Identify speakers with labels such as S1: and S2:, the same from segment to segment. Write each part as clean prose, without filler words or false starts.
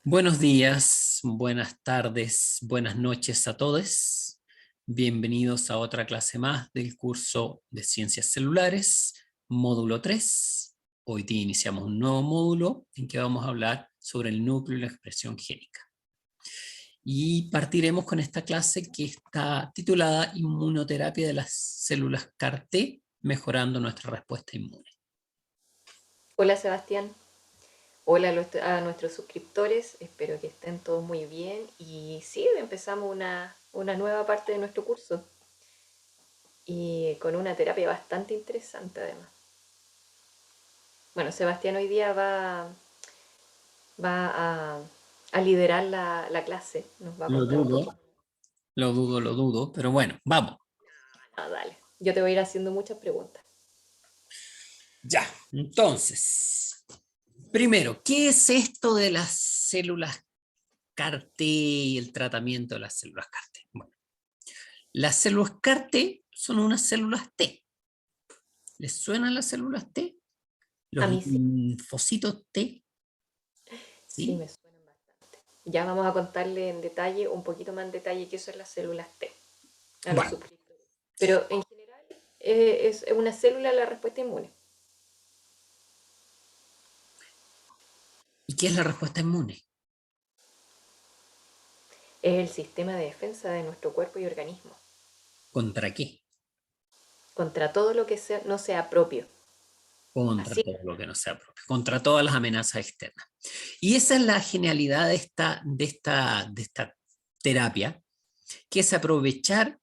S1: Buenos días, buenas tardes, buenas noches a todos. Bienvenidos a otra clase más del curso de Ciencias Celulares, módulo 3. Hoy día iniciamos un nuevo módulo en que vamos a hablar sobre el núcleo y la expresión génica. Y partiremos con esta clase que está titulada Inmunoterapia de las células CAR-T, mejorando nuestra respuesta inmune.
S2: Hola Sebastián, hola a nuestros suscriptores, espero que estén todos muy bien y sí, empezamos una nueva parte de nuestro curso y con una terapia bastante interesante además. Bueno, Sebastián hoy día va a liderar la clase, nos va a
S1: Lo
S2: contar un poquito.
S1: dudo, lo dudo, pero bueno, vamos.
S2: Ah, dale, yo te voy a ir haciendo muchas preguntas.
S1: Ya, entonces, primero, ¿qué es esto de las células CAR-T y el tratamiento de las células CAR-T? Bueno, las células CAR-T son unas células T. ¿Les suenan las células T?
S2: A
S1: Los
S2: mí sí,
S1: linfocitos T,
S2: sí
S1: ¿sí?
S2: me suenan bastante. Ya vamos a contarle en detalle, un poquito más en detalle, qué son las células T a los
S1: Bueno,
S2: suscriptores. Pero en general es una célula de la respuesta inmune.
S1: ¿y qué es la respuesta inmune?
S2: Es el sistema de defensa de nuestro cuerpo y organismo
S1: ¿Contra qué?
S2: contra todo lo que no sea propio.
S1: Contra
S2: Así,
S1: todo lo que no sea propio, contra todas las amenazas externas. Y esa es la genialidad de esta terapia, que es aprovechar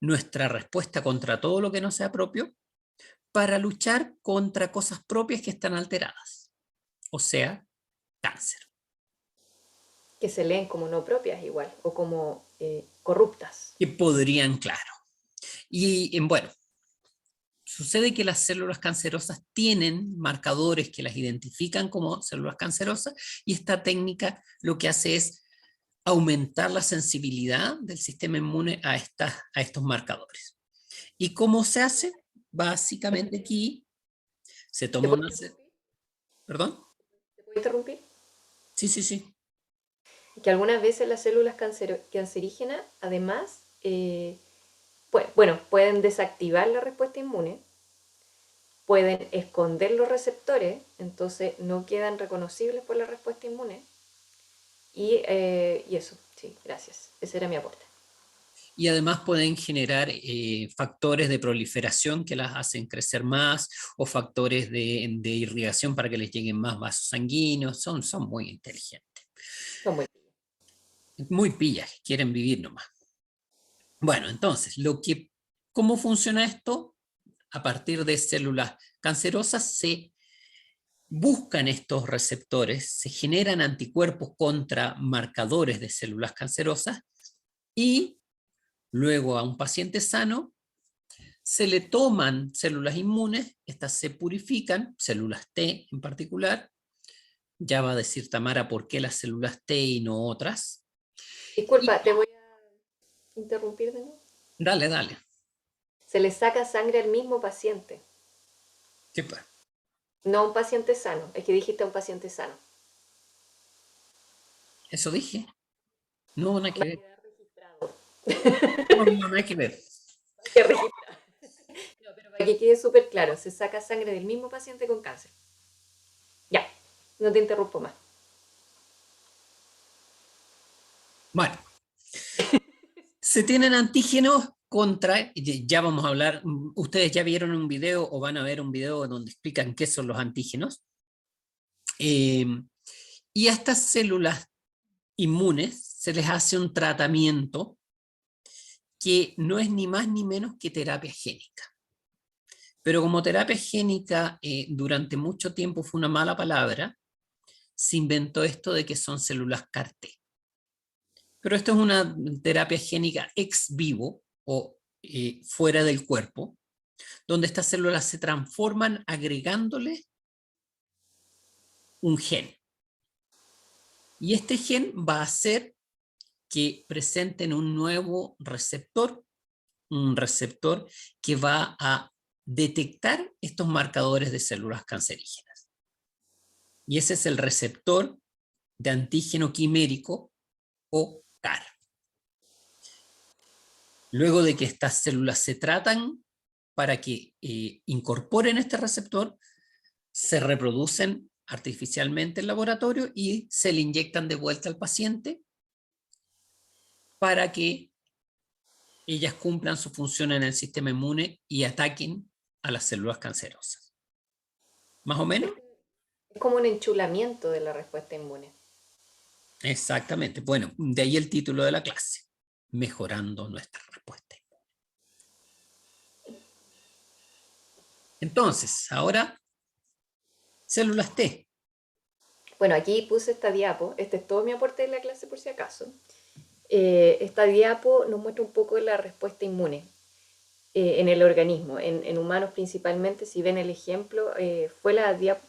S1: nuestra respuesta contra todo lo que no sea propio para luchar contra cosas propias que están alteradas, o sea, cáncer.
S2: que se leen como no propias igual, o como corruptas.
S1: Que podrían, claro. Y bueno, sucede que las células cancerosas tienen marcadores que las identifican como células cancerosas y esta técnica lo que hace es aumentar la sensibilidad del sistema inmune a estos marcadores. ¿Y cómo se hace? Básicamente aquí se
S2: ¿Te
S1: toma
S2: puedo
S1: una...
S2: interrumpir?
S1: ¿Perdón?
S2: ¿Te puedo interrumpir?
S1: Sí, sí, sí.
S2: Que algunas veces las células cancerígenas, además, bueno, pueden desactivar la respuesta inmune, pueden esconder los receptores, entonces no quedan reconocibles por la respuesta inmune. Y eso, sí, gracias. Ese era mi aporte.
S1: Y además pueden generar factores de proliferación que las hacen crecer más o factores de irrigación para que les lleguen más vasos sanguíneos. Son muy inteligentes,
S2: Son muy...
S1: muy pillas, quieren vivir nomás. Bueno, entonces, ¿cómo funciona esto? A partir de células cancerosas se buscan estos receptores, se generan anticuerpos contra marcadores de células cancerosas y luego a un paciente sano se le toman células inmunes, estas se purifican, células T en particular. Ya va a decir Tamara por qué las células T y no otras. Y
S2: Disculpa, te voy a interrumpir de nuevo.
S1: dale, dale.
S2: Se le saca sangre al mismo paciente,
S1: ¿Qué pues?
S2: no a un paciente sano. Es que dijiste a un paciente sano.
S1: Eso dije. No, nada que
S2: Va a
S1: ver.
S2: quedar registrado.
S1: No, no, nada que ver.
S2: Va a quedar registrado. No, pero para que quede súper claro, se saca sangre del mismo paciente con cáncer. Ya, no te interrumpo más.
S1: Bueno, se tienen antígenos contra, ya vamos a hablar, ustedes ya vieron un video o van a ver un video donde explican qué son los antígenos. Eh, y a estas células inmunes se les hace un tratamiento que no es ni más ni menos que terapia génica. Pero como terapia génica durante mucho tiempo fue una mala palabra, se inventó esto de que son células CAR-T. Pero esto es una terapia génica ex vivo o fuera del cuerpo, donde estas células se transforman agregándole un gen. Y este gen va a hacer que presenten un receptor que va a detectar estos marcadores de células cancerígenas. Y ese es el receptor de antígeno quimérico o CAR. Luego de que estas células se tratan para que incorporen este receptor, se reproducen artificialmente en laboratorio y se le inyectan de vuelta al paciente para que ellas cumplan su función en el sistema inmune y ataquen a las células cancerosas. ¿Más o menos?
S2: Es como un enchulamiento de la respuesta inmune.
S1: Exactamente. Bueno, de ahí el título de la clase, mejorando nuestra respuesta. Entonces, ahora, células T.
S2: Bueno, aquí puse esta diapo. Este es todo mi aporte de la clase por si acaso. Esta diapo nos muestra un poco la respuesta inmune en el organismo, en humanos principalmente. Si ven el ejemplo, fue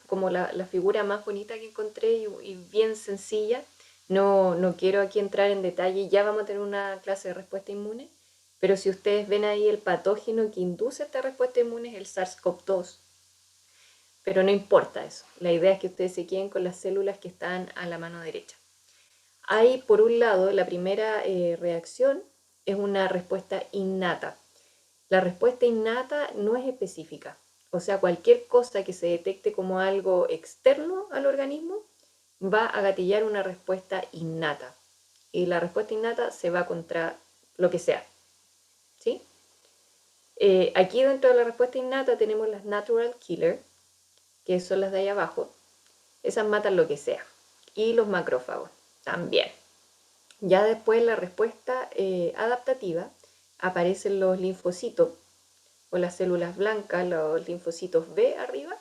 S2: como la figura más bonita que encontré y bien sencilla. No quiero aquí entrar en detalle, ya vamos a tener una clase de respuesta inmune, pero si ustedes ven ahí el patógeno que induce esta respuesta inmune es el SARS-CoV-2. Pero no importa eso, la idea es que ustedes se queden con las células que están a la mano derecha. Hay, por un lado, la primera reacción es una respuesta innata. La respuesta innata no es específica, o sea, cualquier cosa que se detecte como algo externo al organismo va a gatillar una respuesta innata. Y la respuesta innata se va contra lo que sea. ¿Sí? Aquí dentro de la respuesta innata tenemos las natural killer, que son las de ahí abajo. Esas matan lo que sea. Y los macrófagos también. Ya después la respuesta adaptativa aparecen los linfocitos o las células blancas, los linfocitos B arriba,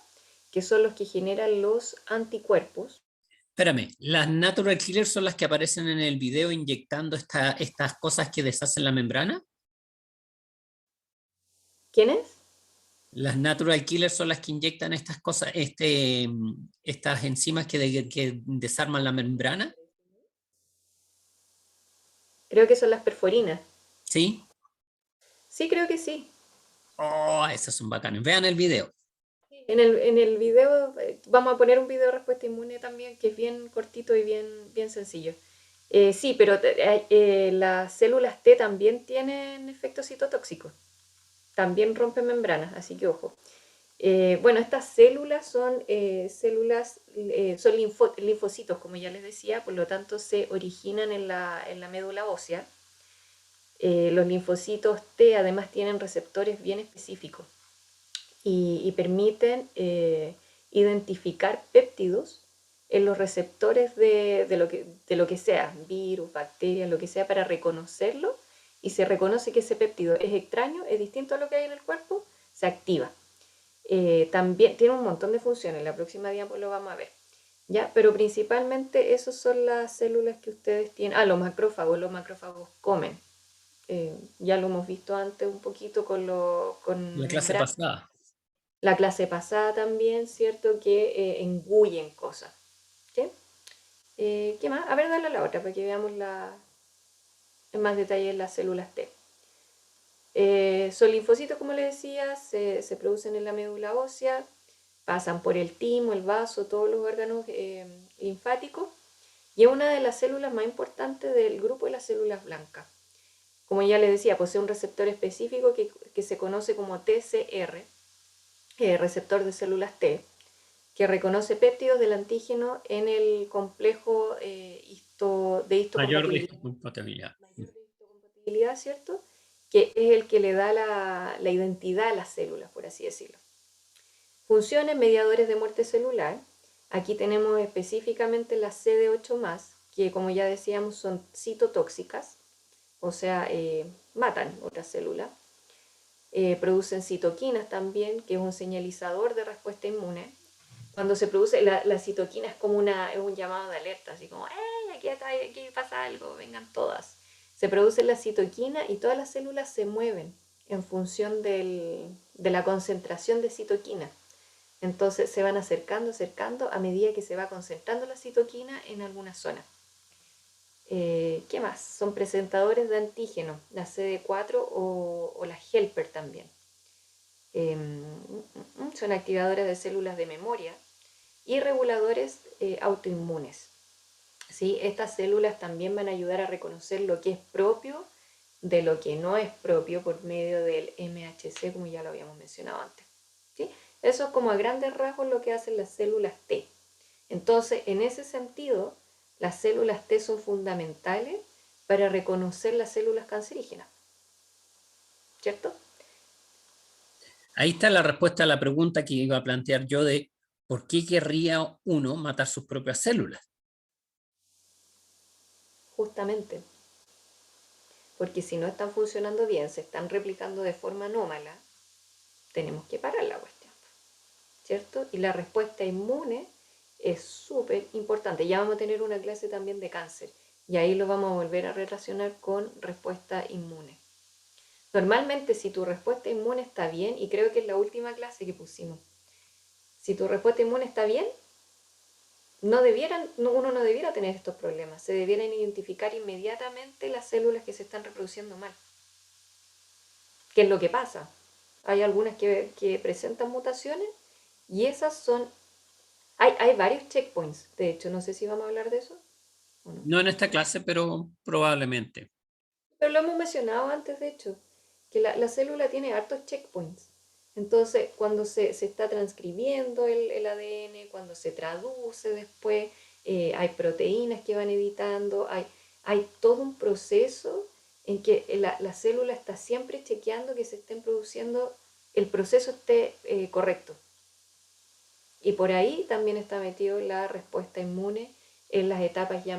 S2: que son los que generan los anticuerpos.
S1: Espérame, las natural killers son las que aparecen en el video inyectando estas cosas que deshacen la membrana.
S2: ¿Quiénes?
S1: Las natural killers son las que inyectan estas cosas, estas enzimas que desarman la membrana.
S2: Creo que son las perforinas.
S1: ¿Sí?
S2: Sí, creo que sí.
S1: Oh, esas son bacanas. Vean el video.
S2: En el video, vamos a poner un video de respuesta inmune también, que es bien cortito y bien sencillo. Sí, pero las células T también tienen efectos citotóxicos. También rompen membranas, así que ojo. Bueno, estas células son linfocitos, como ya les decía, por lo tanto se originan en la médula ósea. Los linfocitos T además tienen receptores bien específicos y permiten identificar péptidos en los receptores de lo que sea, virus, bacterias, lo que sea, para reconocerlo, y se reconoce que ese péptido es extraño, es distinto a lo que hay en el cuerpo, se activa. También tiene un montón de funciones, la próxima diapositiva lo vamos a ver. ¿Ya? Pero principalmente esas son las células que ustedes tienen. Los macrófagos comen. Ya lo hemos visto antes un poquito con
S1: La clase
S2: membranas.
S1: pasada.
S2: La clase pasada también, ¿cierto? Que engullen cosas. ¿Sí? ¿Qué más? A ver, dale a la otra para que veamos en más detalle las células T. Son linfocitos, como les decía, se producen en la médula ósea, pasan por el timo, el vaso, todos los órganos linfáticos, y es una de las células más importantes del grupo de las células blancas. Como ya les decía, posee un receptor específico que se conoce como TCR, receptor de células T, que reconoce péptidos del antígeno en el complejo de
S1: Mayor
S2: histocompatibilidad.
S1: disponibilidad.
S2: Mayor de histocompatibilidad, ¿cierto? Que es el que le da la identidad a las células, por así decirlo. Funciones: mediadores de muerte celular. Aquí tenemos específicamente las CD8+, que como ya decíamos son citotóxicas, o sea, matan otras células. Producen citoquinas también, que es un señalizador de respuesta inmune. Cuando se produce, la citoquina es como es un llamado de alerta, así como, ¡hey! Aquí pasa algo, vengan todas. Se produce la citoquina y todas las células se mueven en función de la concentración de citoquina. Entonces se van acercando a medida que se va concentrando la citoquina en alguna zona. ¿Qué más? Son presentadores de antígeno, la CD4 o la helper también. Son activadoras de células de memoria y reguladores autoinmunes. ¿sí? Estas células también van a ayudar a reconocer lo que es propio de lo que no es propio por medio del MHC, como ya lo habíamos mencionado antes. ¿Sí? Eso es como a grandes rasgos lo que hacen las células T. Entonces, en ese sentido, las células T son fundamentales para reconocer las células cancerígenas, ¿cierto?
S1: Ahí está la respuesta a la pregunta que iba a plantear yo de por qué querría uno matar sus propias células.
S2: Justamente, porque si no están funcionando bien, se están replicando de forma anómala, tenemos que parar la cuestión, ¿cierto? Y la respuesta inmune es súper importante. Ya vamos a tener una clase también de cáncer y ahí lo vamos a volver a relacionar con respuesta inmune. Normalmente si tu respuesta inmune está bien, y creo que es la última clase que pusimos, si tu respuesta inmune está bien, uno no debiera tener estos problemas. Se debieran identificar inmediatamente las células que se están reproduciendo mal. ¿Qué es lo que pasa? Hay algunas que presentan mutaciones y esas son... Hay varios checkpoints, de hecho, no sé si vamos a hablar de eso o no.
S1: No en esta clase, pero probablemente.
S2: Pero lo hemos mencionado antes, de hecho, que la célula tiene hartos checkpoints. Entonces, cuando se está transcribiendo el ADN, cuando se traduce después, hay proteínas que van editando, hay todo un proceso en que la célula está siempre chequeando que se estén produciendo, el proceso esté correcto. Y por ahí también está metido la respuesta inmune en las etapas ya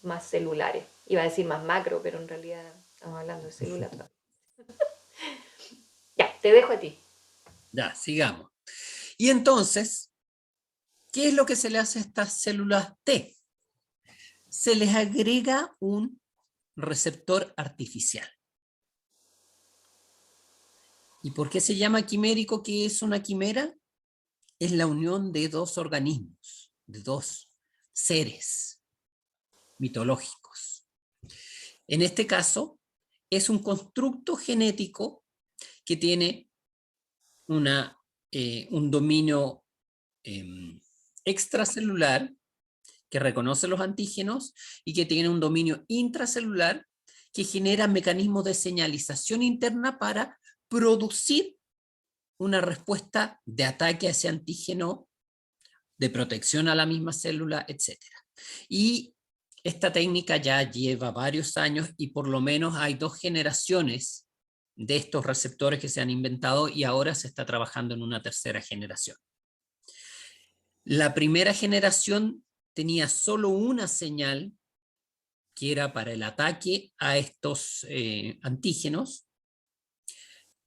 S2: más celulares. Iba a decir más macro, pero en realidad estamos hablando de célula todavía. Ya, te dejo a ti.
S1: Ya, sigamos. Y entonces, ¿qué es lo que se le hace a estas células T? Se les agrega un receptor artificial. ¿Y por qué se llama quimérico? ¿Qué es una quimera? Es la unión de dos organismos, de dos seres mitológicos. En este caso, es un constructo genético que tiene un dominio extracelular que reconoce los antígenos y que tiene un dominio intracelular que genera mecanismos de señalización interna para producir una respuesta de ataque a ese antígeno, de protección a la misma célula, etcétera. Y esta técnica ya lleva varios años y por lo menos hay 2 generaciones de estos receptores que se han inventado y ahora se está trabajando en una tercera generación. La primera generación tenía solo una señal que era para el ataque a estos antígenos,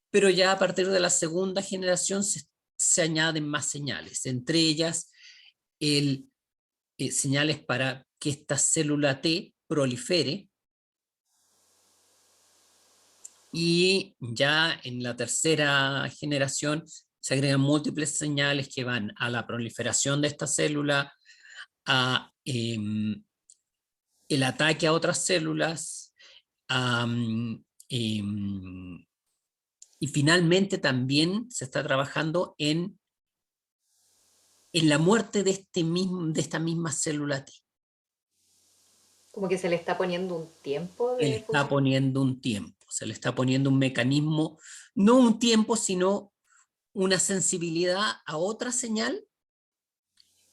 S1: pero ya a partir de la segunda generación se añaden más señales, entre ellas señales para que esta célula T prolifere, y ya en la tercera generación se agregan múltiples señales que van a la proliferación de esta célula, a el ataque a otras células, a, y finalmente también se está trabajando en la muerte de esta misma célula T.
S2: Como que se le está poniendo un tiempo
S1: Se le
S2: de
S1: está
S2: funcionamiento.
S1: poniendo un tiempo, se le está poniendo un mecanismo, no un tiempo, sino una sensibilidad a otra señal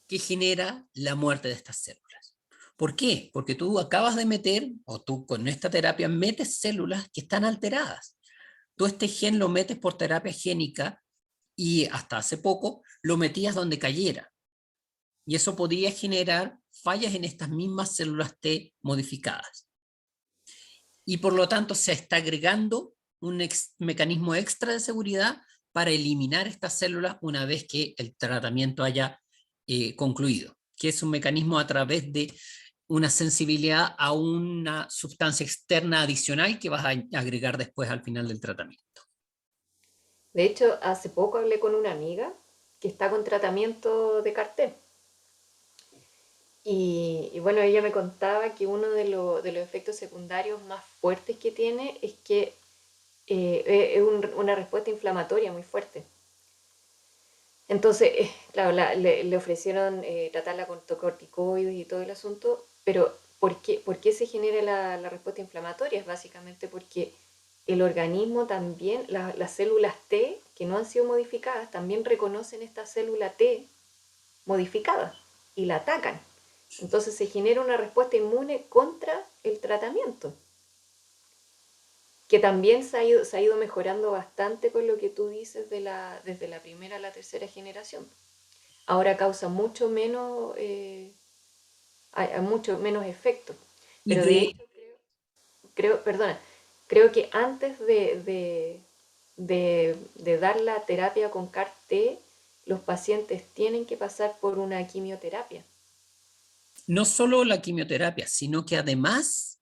S1: que genera la muerte de estas células. ¿Por qué? Porque tú acabas de meter, o tú con esta terapia metes células que están alteradas. Tú este gen lo metes por terapia génica y hasta hace poco lo metías donde cayera. Y eso podía generar fallas en estas mismas células T modificadas. Y por lo tanto se está agregando un mecanismo extra de seguridad para eliminar estas células una vez que el tratamiento haya concluido, que es un mecanismo a través de una sensibilidad a una sustancia externa adicional que vas a agregar después al final del tratamiento.
S2: De hecho, hace poco hablé con una amiga que está con tratamiento de CAR-T. Y bueno, ella me contaba que uno de los efectos secundarios más fuertes que tiene es que una respuesta inflamatoria muy fuerte. Entonces, claro, le ofrecieron tratarla con corticoides y todo el asunto, pero por qué se genera la respuesta inflamatoria? Es básicamente porque el organismo también, las células T que no han sido modificadas, también reconocen esta célula T modificada y la atacan. Entonces se genera una respuesta inmune contra el tratamiento, que también se ha ido mejorando bastante con lo que tú dices desde la primera a la tercera generación. Ahora causa mucho menos, hay mucho menos efecto.
S1: Y
S2: Pero de hecho,
S1: de,
S2: perdona, creo que antes de dar la terapia con CAR-T, los pacientes tienen que pasar por una quimioterapia.
S1: no solo la quimioterapia, sino que además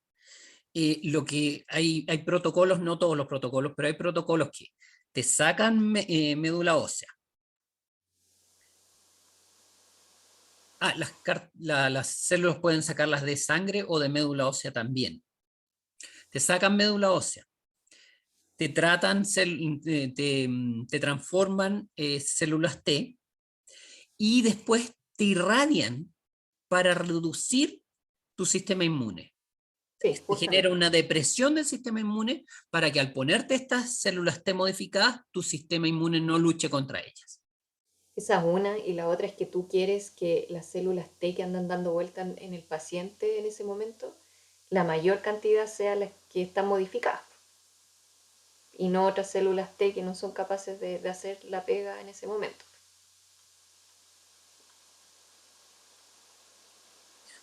S1: lo que hay protocolos, no todos los protocolos, pero hay protocolos que te sacan médula ósea. Las células pueden sacarlas de sangre o de médula ósea también. Te sacan médula ósea, te tratan, te transforman células T y después te irradian para reducir tu sistema inmune.
S2: Sí,
S1: Se genera
S2: justamente.
S1: una depresión del sistema inmune para que al ponerte estas células T modificadas, tu sistema inmune no luche contra ellas.
S2: Esa es una, y la otra es que tú quieres que las células T que andan dando vueltas en el paciente en ese momento, la mayor cantidad sea las que están modificadas y no otras células T que no son capaces de hacer la pega en ese momento.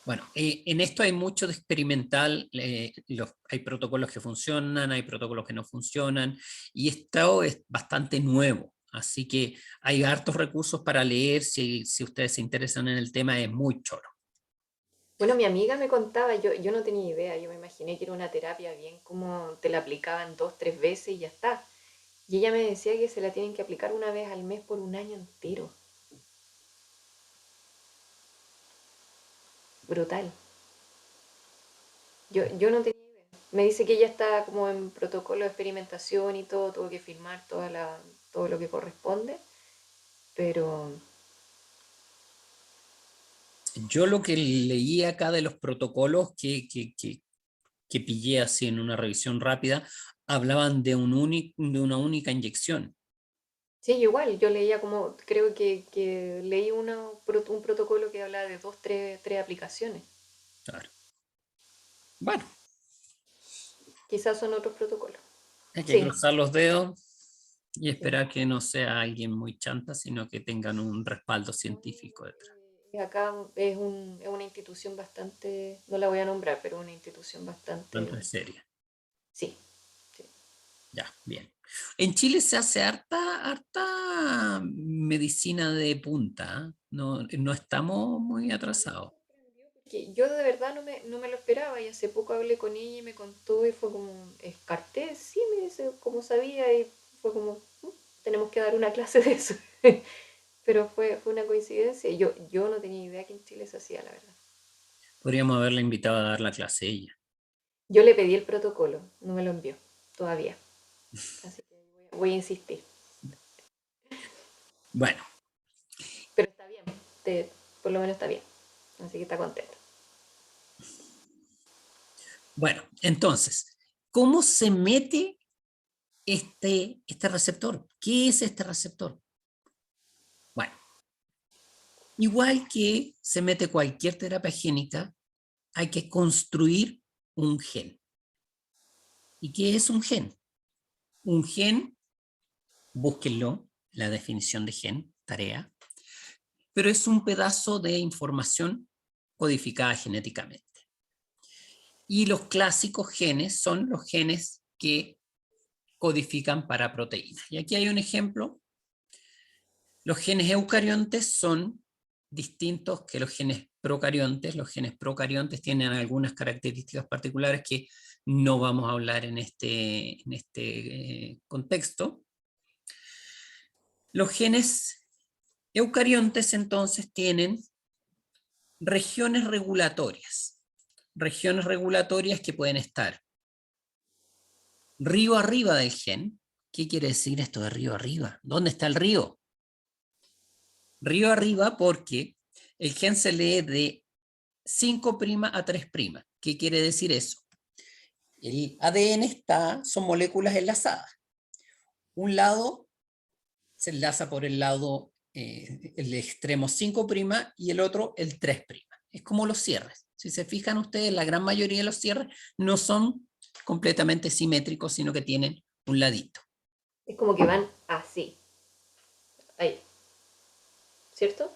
S1: Bueno, en esto hay mucho de experimental, hay protocolos que funcionan, hay protocolos que no funcionan, y esto es bastante nuevo, así que hay hartos recursos para leer, si ustedes se interesan en el tema, es muy choro.
S2: Bueno, mi amiga me contaba, yo no tenía idea, yo me imaginé que era una terapia bien como te la aplicaban 2, 3 veces y ya está. Y ella me decía que se la tienen que aplicar una vez al mes por un año entero. Brutal. Yo no tenía idea. Me dice que ella está como en protocolo de experimentación y todo, tuvo que firmar todo lo que corresponde, pero
S1: Yo lo que leí acá de los protocolos que pillé así en una revisión rápida, hablaban de una única inyección.
S2: sí, igual, yo leía como, creo que leí un protocolo que hablaba de 2, 3 aplicaciones.
S1: Claro. Bueno,
S2: Quizás son otros protocolos.
S1: hay que
S2: Sí,
S1: cruzar los dedos y
S2: sí.
S1: esperar que no sea alguien muy chanta, sino que tengan un respaldo
S2: No,
S1: científico detrás.
S2: acá es una institución bastante, no la voy a nombrar, pero una institución
S1: Bastante
S2: bastante,
S1: seria.
S2: sí, sí.
S1: Ya, bien. En Chile se hace harta medicina de punta, ¿eh? No, no estamos muy
S2: A mí me
S1: atrasados.
S2: sorprendió porque yo de verdad no me lo esperaba y hace poco hablé con ella y me contó y fue como, ¿Escarté? Sí, me dice, como sabía y fue como, tenemos que dar una clase de eso". Pero fue una coincidencia y yo no tenía idea que en Chile se hacía, la verdad.
S1: Podríamos haberla invitado a dar la clase ella.
S2: Yo le pedí el protocolo, no me lo envió todavía, así que voy a insistir.
S1: Bueno,
S2: Pero está bien, por lo menos está bien, así que está contenta.
S1: bueno, entonces, ¿cómo se mete este receptor? ¿Qué es este receptor? Bueno, igual que se mete cualquier terapia génica, hay que construir un gen. ¿Y qué es un gen? Un gen, búsquenlo, la definición de gen, tarea, pero es un pedazo de información codificada genéticamente. Y los clásicos genes son los genes que codifican para proteínas. Y aquí hay un ejemplo. Los genes eucariontes son distintos que los genes procariontes. Los genes procariontes tienen algunas características particulares que no vamos a hablar en este contexto. Los genes eucariontes entonces tienen regiones regulatorias que pueden estar río arriba del gen. ¿Qué quiere decir esto de río arriba? ¿Dónde está el río? Río arriba porque el gen se lee de 5' a 3'. ¿Qué quiere decir eso? El ADN son moléculas enlazadas. Un lado se enlaza por el lado, el extremo 5' y el otro el 3'. Es como los cierres. Si se fijan ustedes, la gran mayoría de los cierres no son completamente simétricos, sino que tienen un ladito.
S2: Es como que van así. Ahí. ¿Cierto?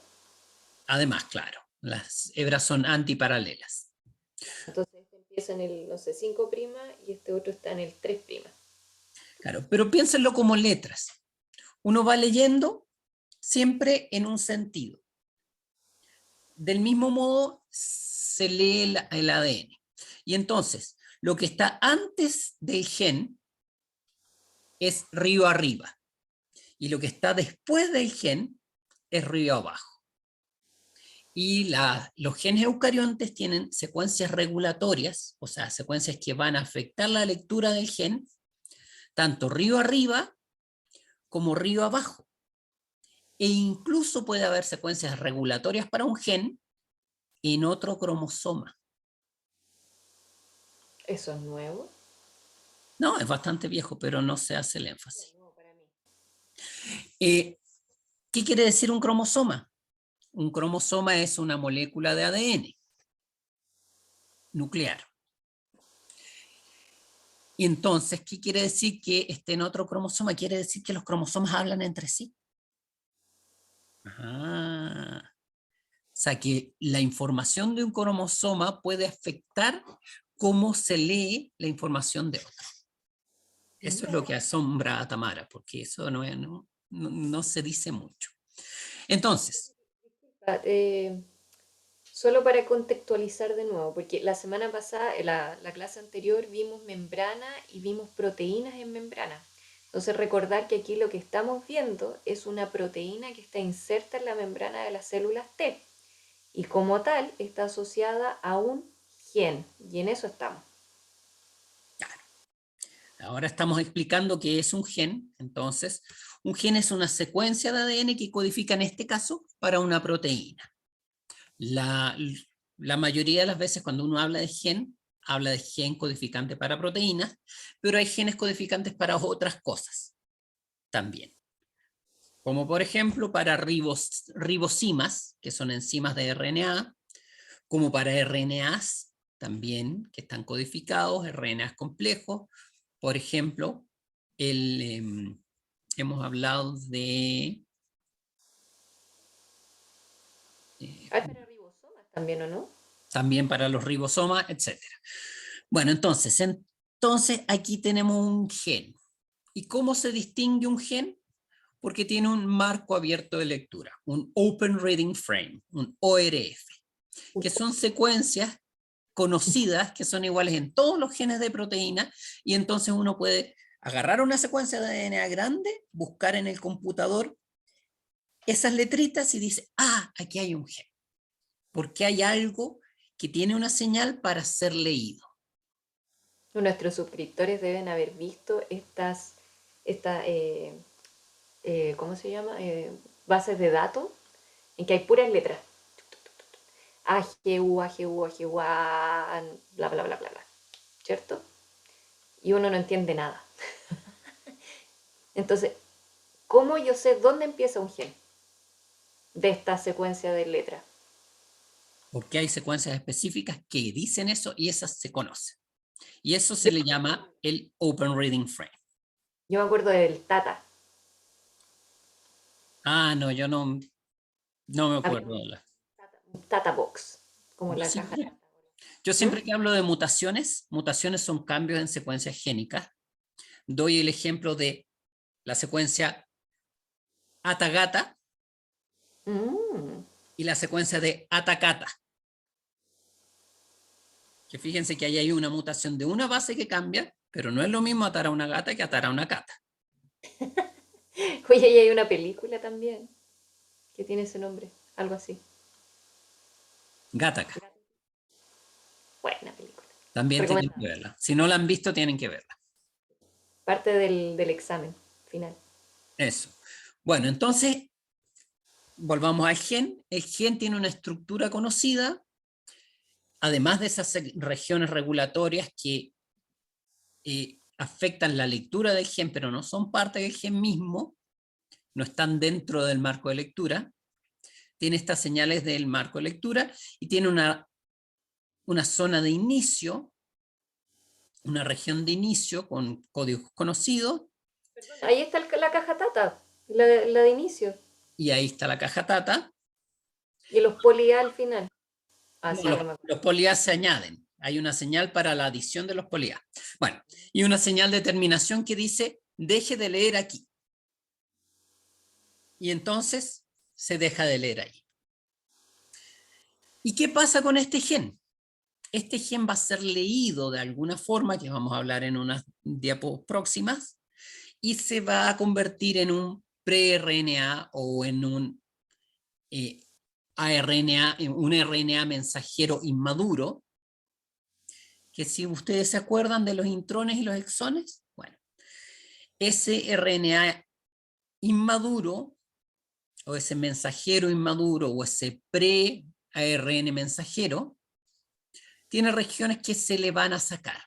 S1: Además, claro, las hebras son antiparalelas.
S2: Entonces este empieza en el, no sé, 5' y este otro está en el 3'.
S1: Claro, pero piénsenlo como letras. Uno va leyendo siempre en un sentido. Del mismo modo se lee el ADN. Y entonces, lo que está antes del gen es río arriba. Y lo que está después del gen es río abajo. Y los genes eucariontes tienen secuencias regulatorias, o sea, secuencias que van a afectar la lectura del gen, tanto río arriba como río abajo. E incluso puede haber secuencias regulatorias para un gen en otro cromosoma.
S2: ¿Eso es nuevo?
S1: No, es bastante viejo, pero no se hace el
S2: No,
S1: énfasis.
S2: no, para mí.
S1: ¿Qué quiere decir un cromosoma? Un cromosoma es una molécula de ADN nuclear. Y entonces, ¿qué quiere decir que esté en otro cromosoma? Quiere decir que los cromosomas hablan entre sí. O sea, que la información de un cromosoma puede afectar cómo se lee la información de otro. Eso es lo que asombra a Tamara, porque eso no se dice mucho. Entonces,
S2: Ah, solo para contextualizar de nuevo, porque la semana pasada, en la clase anterior, vimos membrana y vimos proteínas en membrana. Entonces recordar que aquí lo que estamos viendo es una proteína que está inserta en la membrana de las células T y como tal está asociada a un gen y en eso estamos.
S1: ahora estamos explicando qué es un gen. Entonces, un gen es una secuencia de ADN que codifica en este caso para una proteína. La, la mayoría de las veces cuando uno habla de gen codificante para proteínas, pero hay genes codificantes para otras cosas también. Como por ejemplo para ribosimas, que son enzimas de RNA, como para RNAs también, que están codificados, RNAs complejos. Por ejemplo, hemos hablado de...
S2: Ah, para ribosomas también, ¿o no?
S1: también para los ribosomas, etcétera. Bueno, entonces aquí tenemos un gen. ¿Y cómo se distingue un gen? Porque tiene un marco abierto de lectura, un Open Reading Frame, un ORF, que son secuencias conocidas que son iguales en todos los genes de proteína y entonces uno puede agarrar una secuencia de DNA grande, buscar en el computador esas letritas y dice, aquí hay un gen, porque hay algo que tiene una señal para ser leído.
S2: Nuestros suscriptores deben haber visto ¿cómo se llama? Bases de datos en que hay puras letras. A, G, U, A, G, U, A, G, U, A, bla, bla, bla, bla, bla. ¿Cierto? Y uno no entiende nada. Entonces, ¿cómo yo sé dónde empieza un gen de esta secuencia de letras?
S1: Porque hay secuencias específicas que dicen eso y esas se conocen. Y eso se
S2: Yo,
S1: le llama el Open Reading Frame.
S2: yo me acuerdo del Tata.
S1: No, yo no me
S2: Había
S1: acuerdo.
S2: un Tata Box, como
S1: Yo
S2: la caja.
S1: siempre, yo
S2: ¿Mm?
S1: siempre que hablo de mutaciones son cambios en secuencias génicas. Doy el ejemplo de la secuencia Atagata
S2: Mm.
S1: y la secuencia de Atacata. Que fíjense que ahí hay una mutación de una base que cambia, pero no es lo mismo atar a una gata que atar a una cata.
S2: Oye, y hay una película también que tiene ese nombre, algo así.
S1: Gataca.
S2: Buena película.
S1: También tienen
S2: Recomendada.
S1: que verla. Si no la han visto, tienen que verla.
S2: Parte del examen final.
S1: Eso. Bueno, entonces, volvamos al gen. El gen tiene una estructura conocida, además de esas regiones regulatorias que afectan la lectura del gen, pero no son parte del gen mismo, no están dentro del marco de lectura. Tiene estas señales del marco de lectura y tiene una zona de inicio, una región de inicio con códigos conocidos,
S2: Ahí está la caja tata, la de inicio.
S1: y ahí está la caja tata.
S2: Y los poli A al final. Ah,
S1: No,
S2: sí, ya me acuerdo.
S1: los polías se añaden. Hay una señal para la adición de los polías. Bueno, y una señal de terminación que dice, deje de leer aquí. Y entonces se deja de leer ahí. ¿Y qué pasa con este gen? Este gen va a ser leído de alguna forma, que vamos a hablar en unas diapos próximas, y se va a convertir en un pre-RNA o en un RNA mensajero inmaduro, que si ustedes se acuerdan de los intrones y los exones, bueno, ese RNA inmaduro, o ese mensajero inmaduro, o ese pre-ARN mensajero, tiene regiones que se le van a sacar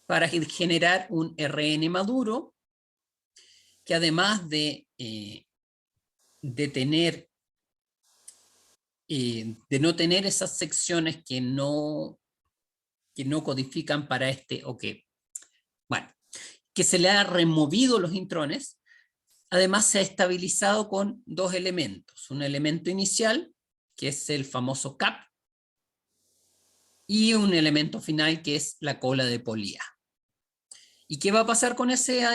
S1: para generar un RN maduro, que además de tener, de no tener esas secciones que no codifican para este, o que, bueno, que se le ha removido los intrones, además se ha estabilizado con dos elementos. Un elemento inicial, que es el famoso CAP, y un elemento final, que es la cola de polía. ¿Y qué va a pasar con ese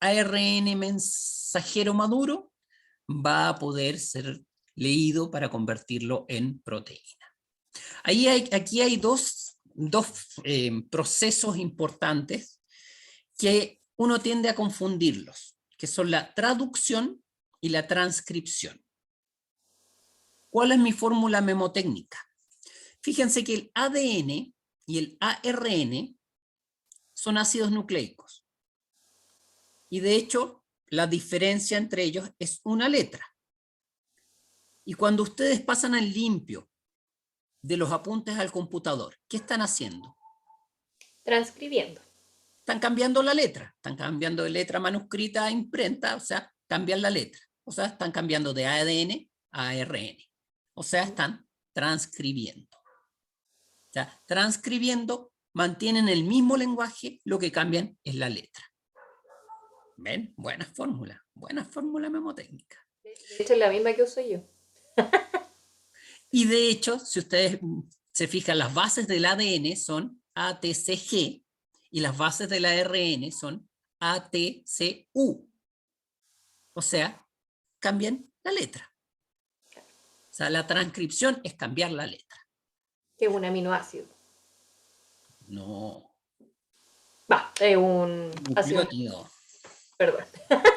S1: ARN mensajero maduro? Va a poder ser leído para convertirlo en proteína. Aquí hay dos procesos importantes que uno tiende a confundirlos, que son la traducción y la transcripción. ¿Cuál es mi fórmula memotécnica? Fíjense que el ADN y el ARN son ácidos nucleicos. Y de hecho, la diferencia entre ellos es una letra. Y cuando ustedes pasan al limpio de los apuntes al computador, ¿qué están haciendo?
S2: Transcribiendo.
S1: Están cambiando la letra. Están cambiando de letra manuscrita a imprenta, o sea, cambian la letra. O sea, están cambiando de ADN a ARN. O sea, están transcribiendo. O sea, transcribiendo, mantienen el mismo lenguaje, lo que cambian es la letra. ¿Ven? Buena fórmula memotécnica.
S2: De hecho, es la misma que uso yo.
S1: Y de hecho, si ustedes se fijan, las bases del ADN son ATCG y las bases del ARN son ATCU. O sea, cambian la letra. O sea, la transcripción es cambiar la letra.
S2: Que es un aminoácido.
S1: No.
S2: Va, es un ácido.
S1: Nucleótido.
S2: Perdón.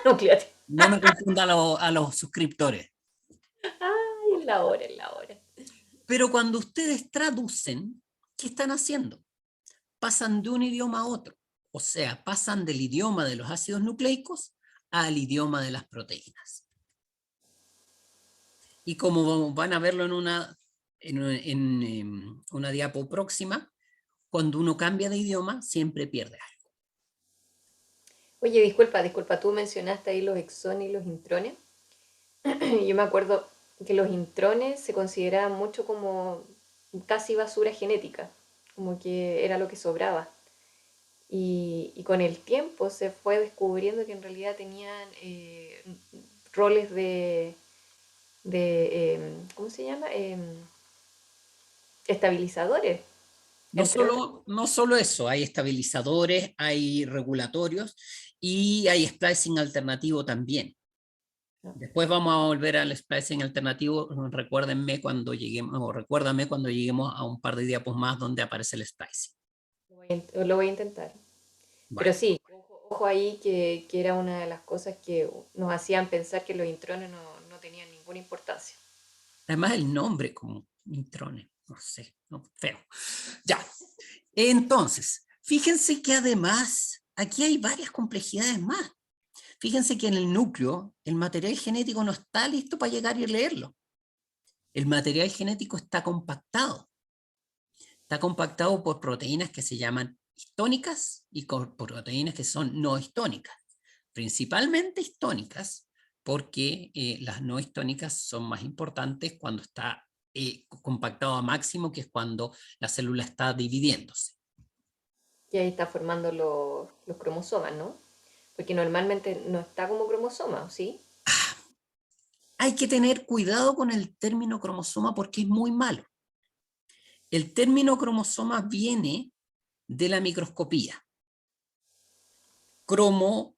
S2: Nucleótido.
S1: No me confunda a los suscriptores.
S2: Ay, es la hora, es la hora.
S1: Pero cuando ustedes traducen, ¿qué están haciendo? Pasan de un idioma a otro. O sea, pasan del idioma de los ácidos nucleicos al idioma de las proteínas. Y como van a verlo en una diapo próxima, cuando uno cambia de idioma, siempre pierde algo.
S2: Oye, disculpa, tú mencionaste ahí los exones y los intrones. Yo me acuerdo que los intrones se consideraban mucho como casi basura genética, como que era lo que sobraba. Y con el tiempo se fue descubriendo que en realidad tenían roles ¿cómo se llama? Estabilizadores.
S1: No solo eso, hay estabilizadores, hay regulatorios y hay splicing alternativo también. Después vamos a volver al splicing alternativo. Recuérdame cuando lleguemos a un par de diapos más donde aparece el splicing.
S2: Lo voy a intentar.
S1: Bueno,
S2: Pero sí, ojo ahí que era una de las cosas que nos hacían pensar que los intrones no tenían ninguna importancia.
S1: además el nombre como intrones, no sé, no, feo. Ya, entonces, fíjense que además aquí hay varias complejidades más. Fíjense que en el núcleo el material genético no está listo para llegar y leerlo. El material genético está compactado. Está compactado por proteínas que se llaman histónicas y por proteínas que son no histónicas. Principalmente histónicas, porque las no histónicas son más importantes cuando está compactado a máximo, que es cuando la célula está dividiéndose.
S2: Y ahí está formando los cromosomas, ¿no? Porque normalmente no está como cromosoma, ¿sí?
S1: Hay que tener cuidado con el término cromosoma porque es muy malo. El término cromosoma viene de la microscopía. Cromo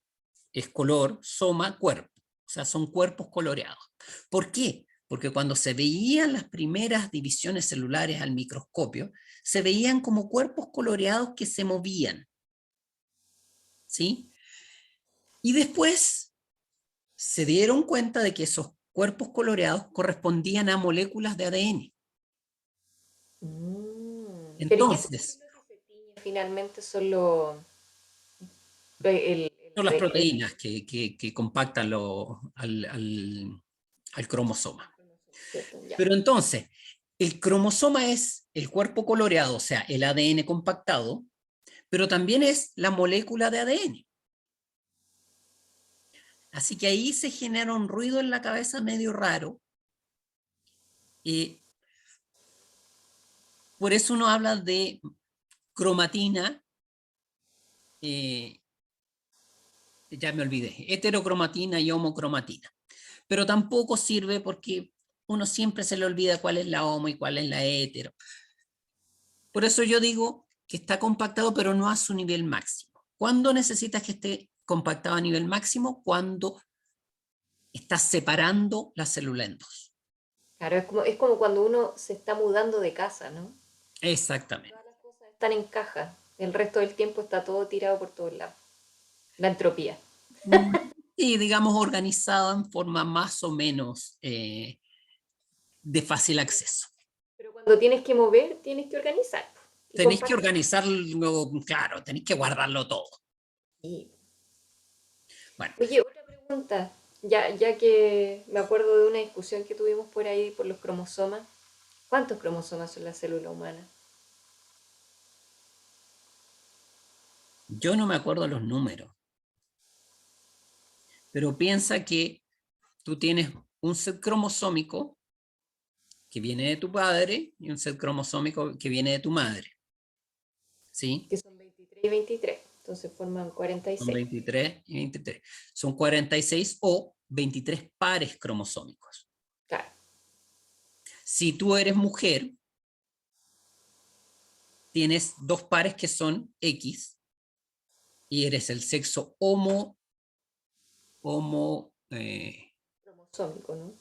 S1: es color, soma, cuerpo. O sea, son cuerpos coloreados. ¿Por qué? Porque cuando se veían las primeras divisiones celulares al microscopio, se veían como cuerpos coloreados que se movían. ¿Sí? Y después se dieron cuenta de que esos cuerpos coloreados correspondían a moléculas de ADN.
S2: Pero ¿y qué,
S1: Entonces,
S2: qué es lo que se tiñe finalmente? Son los... El,
S1: son las proteínas que compactan al cromosoma.
S2: ¿cierto? Ya.
S1: Pero entonces, el cromosoma es el cuerpo coloreado, o sea, el ADN compactado, pero también es la molécula de ADN. Así que ahí se genera un ruido en la cabeza medio raro. Y por eso uno habla de cromatina, eh, ya me olvidé, heterocromatina y homocromatina. Pero tampoco sirve porque uno siempre se le olvida cuál es la homo y cuál es la hetero. Por eso yo digo que está compactado, pero no a su nivel máximo. ¿Cuándo necesitas que esté compactado a nivel máximo? Cuando estás separando la célula en dos.
S2: Claro, es como cuando uno se está mudando de casa, ¿no?
S1: Exactamente.
S2: Todas las cosas están en caja. El resto del tiempo está todo tirado por todos lados. La entropía.
S1: Y digamos organizado en forma más o menos de fácil acceso.
S2: Pero cuando tienes que mover, tienes que organizar y
S1: Tenéis que
S2: compactar.
S1: organizarlo, claro, tenéis que guardarlo todo.
S2: Y,
S1: Bueno,
S2: oye, otra pregunta. Ya que me acuerdo de una discusión que tuvimos por ahí por los cromosomas. ¿Cuántos cromosomas son la célula humana?
S1: yo no me acuerdo los números, pero piensa que tú tienes un set cromosómico que viene de tu padre y un set cromosómico que viene de tu madre. ¿Sí?
S2: Que son 23 y 23. Entonces forman
S1: Son
S2: 46.
S1: 23 y 23. Son 46 o 23 pares cromosómicos.
S2: Claro.
S1: Si tú eres mujer, tienes dos pares que son X y eres el sexo homo,
S2: Cromosómico, ¿no?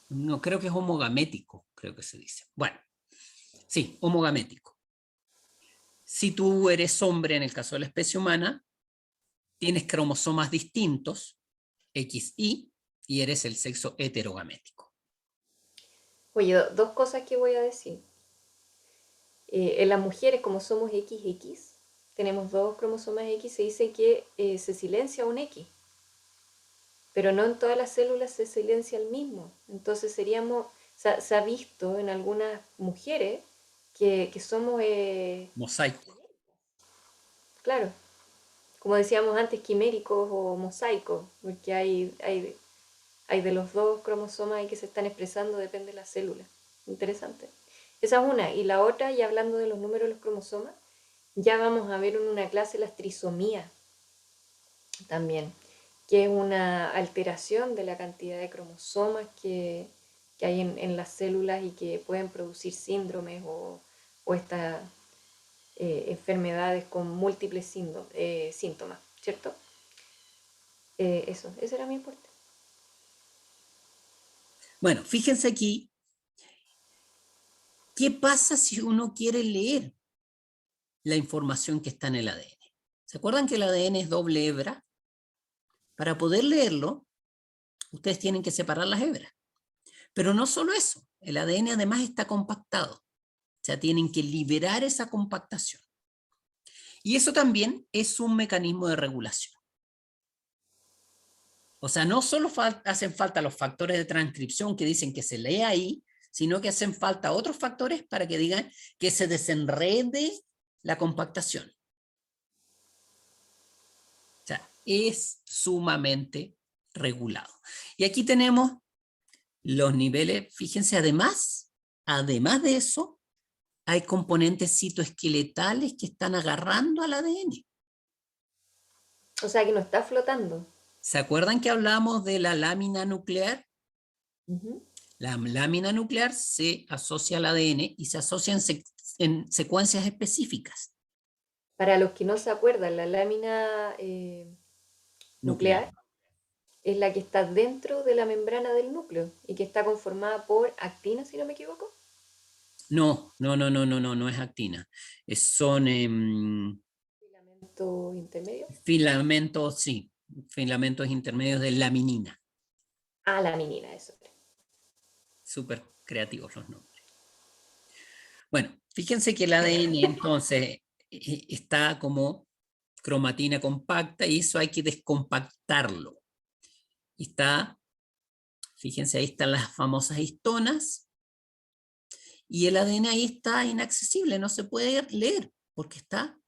S1: no creo que es homogamético, creo que se dice. Bueno, sí, homogamético. Si tú eres hombre, en el caso de la especie humana, tienes cromosomas distintos, XY, y eres el sexo heterogamético.
S2: Oye, dos cosas que voy a decir. En las mujeres, como somos XX, tenemos dos cromosomas X, se dice que se silencia un X, pero no en todas las células se silencia el mismo. Entonces seríamos, se ha visto en algunas mujeres que somos,
S1: Mosaico.
S2: claro, como decíamos antes, quiméricos o mosaicos, porque hay de los dos cromosomas ahí que se están expresando, depende de la célula. Interesante. Esa es una. Y la otra, ya hablando de los números de los cromosomas, ya vamos a ver en una clase las trisomías también, que es una alteración de la cantidad de cromosomas que hay en las células y que pueden producir síndromes o estas enfermedades con múltiples síntomas, ¿cierto? Ese era mi aporte.
S1: Bueno, fíjense aquí, ¿qué pasa si uno quiere leer la información que está en el ADN? ¿Se acuerdan que el ADN es doble hebra? Para poder leerlo, ustedes tienen que separar las hebras. Pero no solo eso, el ADN además está compactado. O sea, tienen que liberar esa compactación. Y eso también es un mecanismo de regulación. O sea, no solo hacen falta los factores de transcripción que dicen que se lee ahí, sino que hacen falta otros factores para que digan que se desenrede la compactación. O sea, es sumamente regulado. Y aquí tenemos los niveles, fíjense, además de eso, hay componentes citoesqueletales que están agarrando al ADN.
S2: O sea que no está flotando.
S1: ¿Se acuerdan que hablamos de la lámina nuclear?
S2: Ujú.
S1: La lámina nuclear se asocia al ADN y se asocia en secuencias específicas.
S2: Para los que no se acuerdan, la lámina
S1: Nuclear.
S2: nuclear es la que está dentro de la membrana del núcleo y que está conformada por actina, si no me equivoco.
S1: No es actina. Son
S2: Filamento intermedio.
S1: filamentos, sí, filamentos intermedios de laminina.
S2: Ah, la minina, eso.
S1: Súper creativos los nombres. Bueno, fíjense que el ADN entonces está como cromatina compacta y eso hay que descompactarlo. Está, fíjense, ahí están las famosas histonas y el ADN ahí está inaccesible, no se puede leer porque está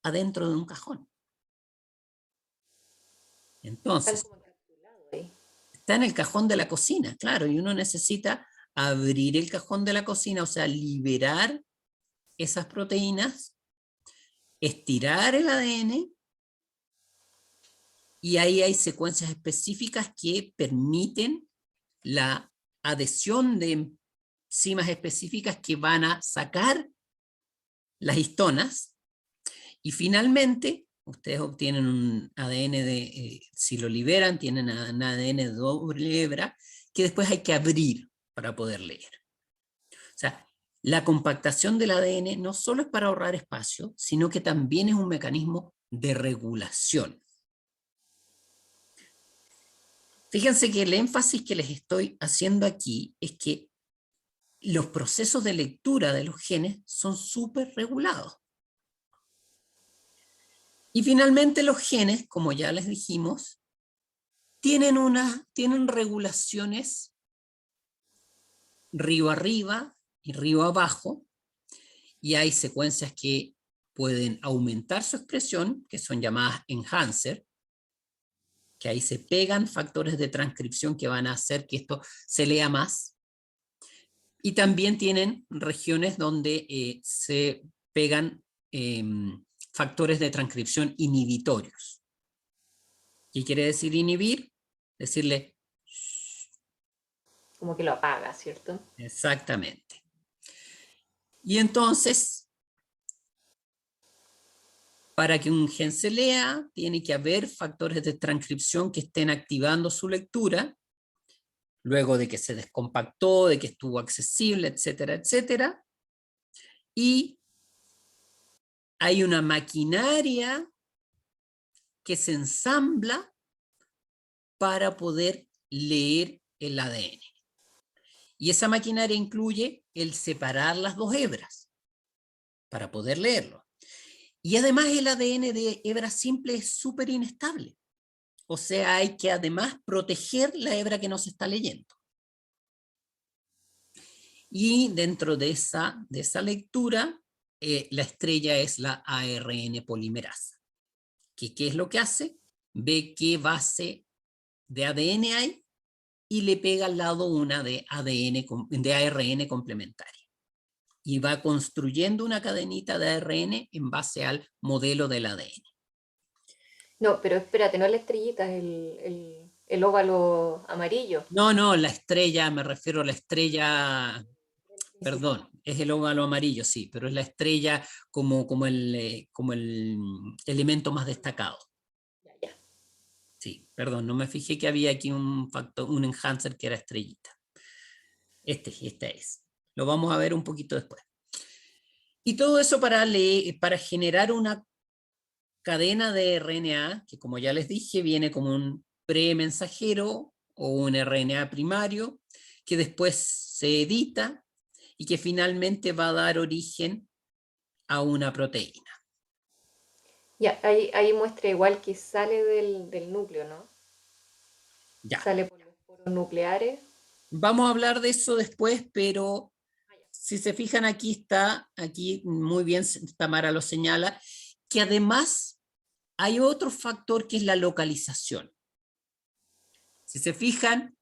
S1: adentro de un cajón.
S2: Están
S1: Entonces,
S2: como encapsulados ahí.
S1: está en el cajón de la cocina, claro, y uno necesita abrir el cajón de la cocina, o sea, liberar esas proteínas, estirar el ADN, y ahí hay secuencias específicas que permiten la adhesión de enzimas específicas que van a sacar las histonas, y finalmente ustedes obtienen un ADN si lo liberan, tienen un ADN de doble hebra, que después hay que abrir para poder leer. O sea, la compactación del ADN no solo es para ahorrar espacio, sino que también es un mecanismo de regulación. Fíjense que el énfasis que les estoy haciendo aquí es que los procesos de lectura de los genes son súper regulados. Y finalmente los genes, como ya les dijimos, tienen regulaciones río arriba y río abajo, y hay secuencias que pueden aumentar su expresión, que son llamadas enhancer, que ahí se pegan factores de transcripción que van a hacer que esto se lea más. Y también tienen regiones donde se pegan factores de transcripción inhibitorios. ¿Qué quiere decir inhibir? Decirle
S2: Como que lo apaga, ¿cierto?
S1: exactamente. Y entonces, para que un gen se lea, tiene que haber factores de transcripción que estén activando su lectura, luego de que se descompactó, de que estuvo accesible, etcétera, etcétera. Y hay una maquinaria que se ensambla para poder leer el ADN. Y esa maquinaria incluye el separar las dos hebras para poder leerlo. Y además el ADN de hebra simple es súper inestable. O sea, hay que además proteger la hebra que no se está leyendo. Y dentro de esa lectura, la estrella es la ARN polimerasa. ¿Qué es lo que hace? Ve qué base de ADN hay y le pega al lado una de ARN complementaria. Y va construyendo una cadenita de ARN en base al modelo del ADN.
S2: No, pero espérate, no es la estrellita, es el óvalo amarillo.
S1: No, la estrella, me refiero a la estrella,
S2: El principal.
S1: perdón, es el óvalo amarillo, sí, pero es la estrella como el elemento más destacado.
S2: Ya, ya.
S1: Sí, perdón, no me fijé que había aquí un factor, un enhancer que era estrellita. Este es. Lo vamos a ver un poquito después. Y todo eso para generar una cadena de RNA, que como ya les dije, viene como un premensajero o un RNA primario, que después se edita y que finalmente va a dar origen a una proteína.
S2: Ya, ahí muestra igual que sale del núcleo, ¿no?
S1: Ya.
S2: Sale por los poros nucleares.
S1: Vamos a hablar de eso después, pero
S2: Ah, ya.
S1: si se fijan aquí muy bien Tamara lo señala, que además hay otro factor que es la localización. Si se fijan,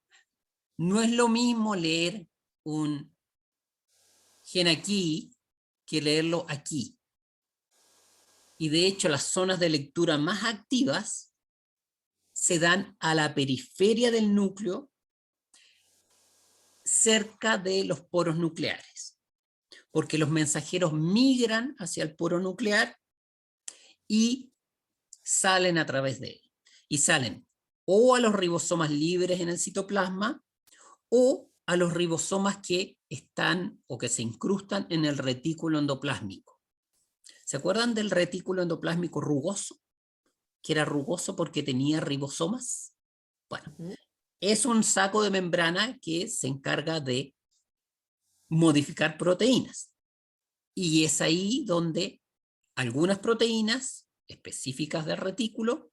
S1: no es lo mismo leer un gen aquí que leerlo aquí. Y de hecho las zonas de lectura más activas se dan a la periferia del núcleo, cerca de los poros nucleares, porque los mensajeros migran hacia el poro nuclear y salen a través de él. Y salen o a los ribosomas libres en el citoplasma o a los ribosomas que están o que se incrustan en el retículo endoplásmico. ¿Se acuerdan del retículo endoplásmico rugoso? Que era rugoso porque tenía ribosomas. Bueno, es un saco de membrana que se encarga de modificar proteínas. Y es ahí donde algunas proteínas específicas del retículo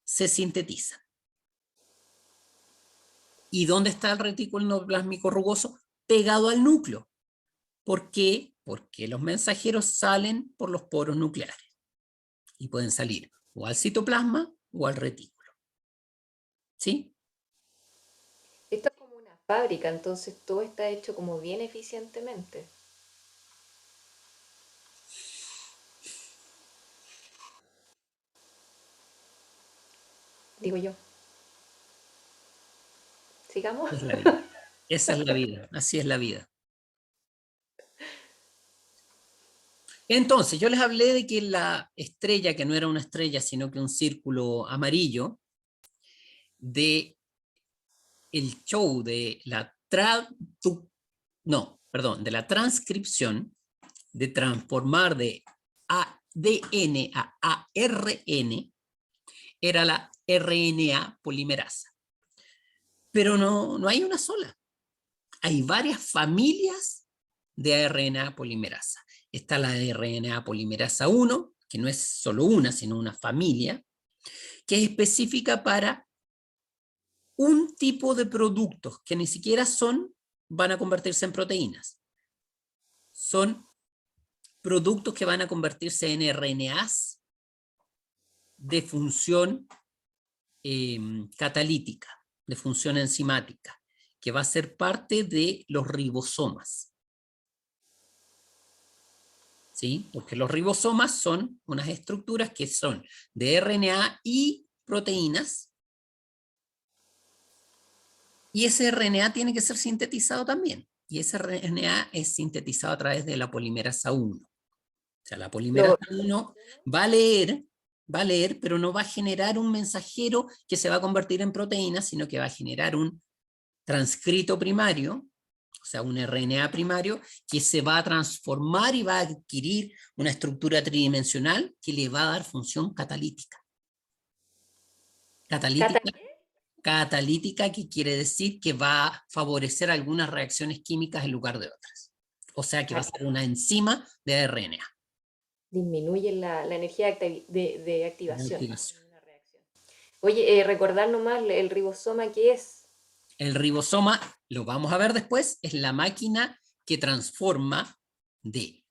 S1: se sintetizan. ¿Y dónde está el retículo endoplásmico rugoso? Pegado al núcleo. ¿Por qué? Porque los mensajeros salen por los poros nucleares y pueden salir o al citoplasma o al retículo. ¿Sí?
S2: Esto es como una fábrica, entonces todo está hecho como bien eficientemente, digo yo. Sigamos.
S1: Es la vida. Esa es la vida. Así es la vida. Entonces, yo les hablé de que la estrella, que no era una estrella, sino que un círculo amarillo, de el show de la de la transcripción, de transformar de ADN a ARN, era la RNA polimerasa. Pero no hay una sola. Hay varias familias de RNA polimerasa. Está la RNA polimerasa 1, que no es solo una, sino una familia, que es específica para un tipo de productos que ni siquiera van a convertirse en proteínas. Son productos que van a convertirse en RNAs de función catalítica, de función enzimática, que va a ser parte de los ribosomas. ¿Sí? Porque los ribosomas son unas estructuras que son de RNA y proteínas, y ese RNA tiene que ser sintetizado también. Y ese RNA es sintetizado a través de la polimerasa 1. O sea, la polimerasa
S2: Lo,
S1: 1 va a leer, pero no va a generar un mensajero que se va a convertir en proteína, sino que va a generar un transcrito primario, o sea, un RNA primario, que se va a transformar y va a adquirir una estructura tridimensional que le va a dar función catalítica.
S2: ¿Cata
S1: Catalítica,
S2: qué?
S1: catalítica que quiere decir que va a favorecer algunas reacciones químicas en lugar de otras. O sea, que va a ser una enzima de RNA.
S2: Disminuye la energía de
S1: De
S2: activación
S1: activación.
S2: en una reacción. Oye, recordar nomás el ribosoma que es.
S1: El ribosoma, lo vamos a ver después, es la máquina que transforma de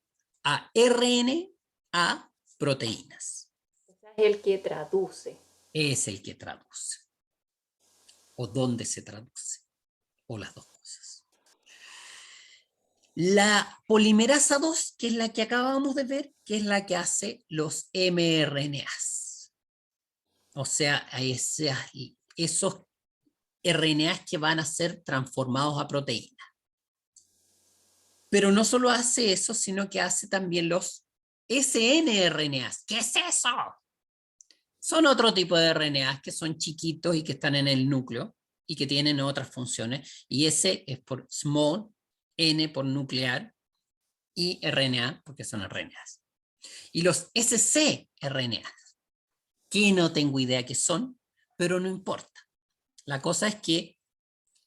S1: ARN a proteínas.
S2: O sea, es el que traduce.
S1: Es el que traduce. O dónde se traduce. O las dos cosas. La polimerasa 2, que es la que acabamos de ver, que es la que hace los mRNAs. O sea, esos RNAs que van a ser transformados a proteínas. Pero no solo hace eso, sino que hace también los snRNAs. ¿Qué es eso? Son otro tipo de RNAs que son chiquitos y que están en el núcleo y que tienen otras funciones. Y ese es por small, N por nuclear, y RNA porque son RNAs. Y los scRNAs, que no tengo idea qué son, pero no importa. La cosa es que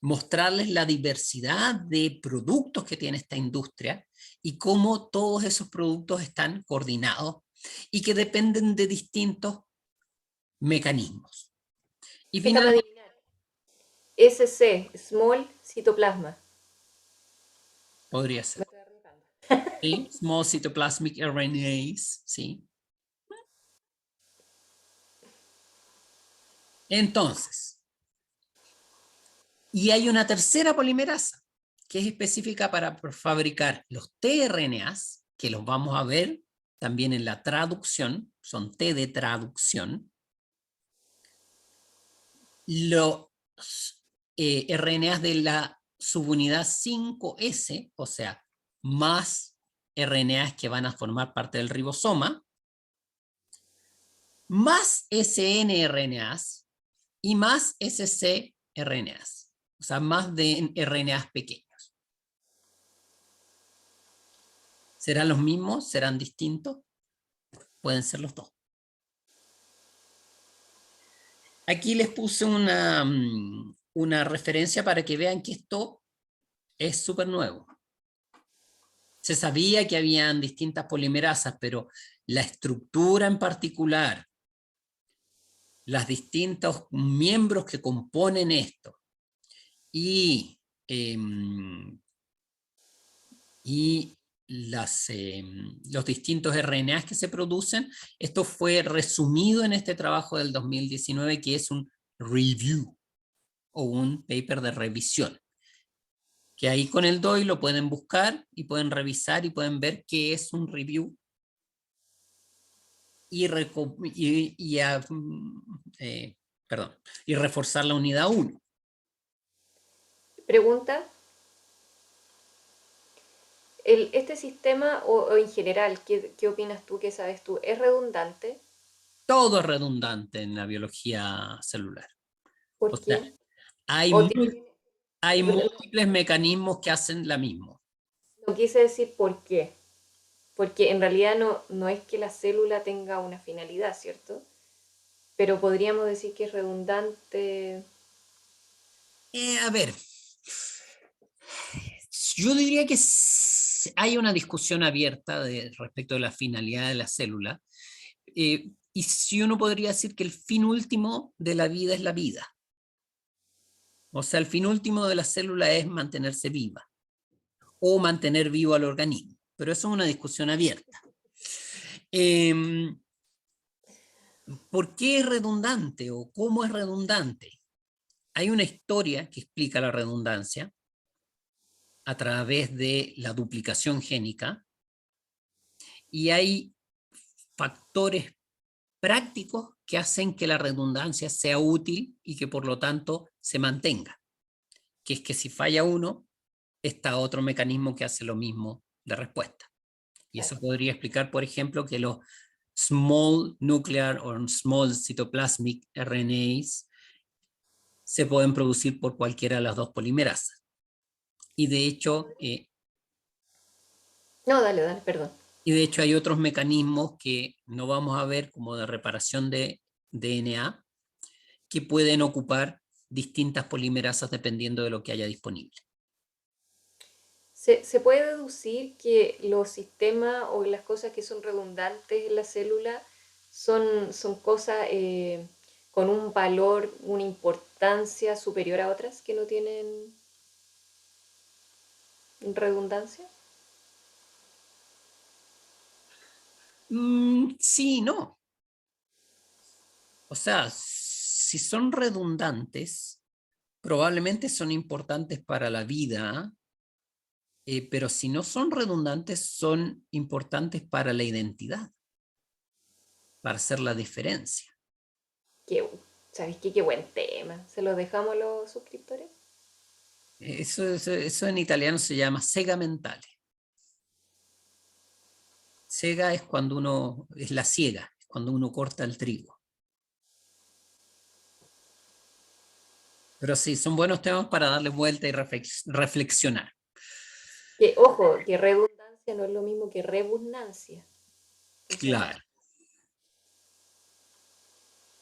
S1: mostrarles la diversidad de productos que tiene esta industria y cómo todos esos productos están coordinados y que dependen de distintos mecanismos. Y
S2: Déjame
S1: finalmente,
S2: adivinar. SC, Small Cytoplasma.
S1: Podría ser.
S2: Me estoy arriesgando.
S1: ¿Sí? Small Cytoplasmic RNAs, ¿sí? Entonces, y hay una tercera polimerasa, que es específica para fabricar los tRNAs, que los vamos a ver también en la traducción, son T de traducción. Los RNAs de la subunidad 5S, o sea, más RNAs que van a formar parte del ribosoma, más snRNAs y más scRNAs, o sea, más de RNAs pequeños. ¿Serán los mismos? ¿Serán distintos? Pueden ser los dos. Aquí les puse una referencia para que vean que esto es súper nuevo. Se sabía que habían distintas polimerasas, pero la estructura en particular, los distintos miembros que componen esto y, y los distintos RNAs que se producen, esto fue resumido en este trabajo del 2019, que es un review o un paper de revisión, que ahí con el DOI lo pueden buscar y pueden revisar y pueden ver qué es un review y, perdón, y reforzar la unidad 1.
S2: Pregunta, ¿este sistema o en general, qué opinas tú, qué sabes tú, es redundante?
S1: Todo es redundante en la biología celular. O
S2: ¿Por
S1: sea,
S2: qué?
S1: hay,
S2: O tiene-
S1: hay
S2: no,
S1: múltiples mecanismos que hacen la misma.
S2: no quise decir por qué, porque en realidad no es que la célula tenga una finalidad, ¿cierto? Pero podríamos decir que es redundante.
S1: A ver, yo diría que hay una discusión abierta respecto de la finalidad de la célula. Y si uno podría decir que el fin último de la vida es la vida. O sea, el fin último de la célula es mantenerse viva o mantener vivo al organismo. Pero eso es una discusión abierta. ¿Por qué es redundante o cómo es redundante? Hay una historia que explica la redundancia a través de la duplicación génica y hay factores prácticos que hacen que la redundancia sea útil y que por lo tanto se mantenga. Que es que si falla uno, está otro mecanismo que hace lo mismo de respuesta. Y
S2: Claro.
S1: eso podría explicar, por ejemplo, que los small nuclear o small cytoplasmic RNAs se pueden producir por cualquiera de las dos polimerasas. Y de hecho,
S2: No, dale, dale, perdón.
S1: hay otros mecanismos que no vamos a ver, como de reparación de DNA, que pueden ocupar distintas polimerasas dependiendo de lo que haya disponible.
S2: Se puede deducir que los sistemas o las cosas que son redundantes en la célula son cosas con un valor, una importancia superior a otras que no tienen redundancia.
S1: Sí, no. O sea, si son redundantes, probablemente son importantes para la vida, pero si no son redundantes, son importantes para la identidad, para hacer la diferencia.
S2: Qué, ¿Sabéis qué? Qué buen tema. ¿Se lo dejamos a los suscriptores?
S1: Eso en italiano se llama sega mentale. Sega es cuando uno, es la siega, es cuando uno corta el trigo. Pero sí, son buenos temas para darle vuelta y reflexionar.
S2: Que, ojo, que redundancia no es lo mismo que redundancia. Entonces,
S1: Claro.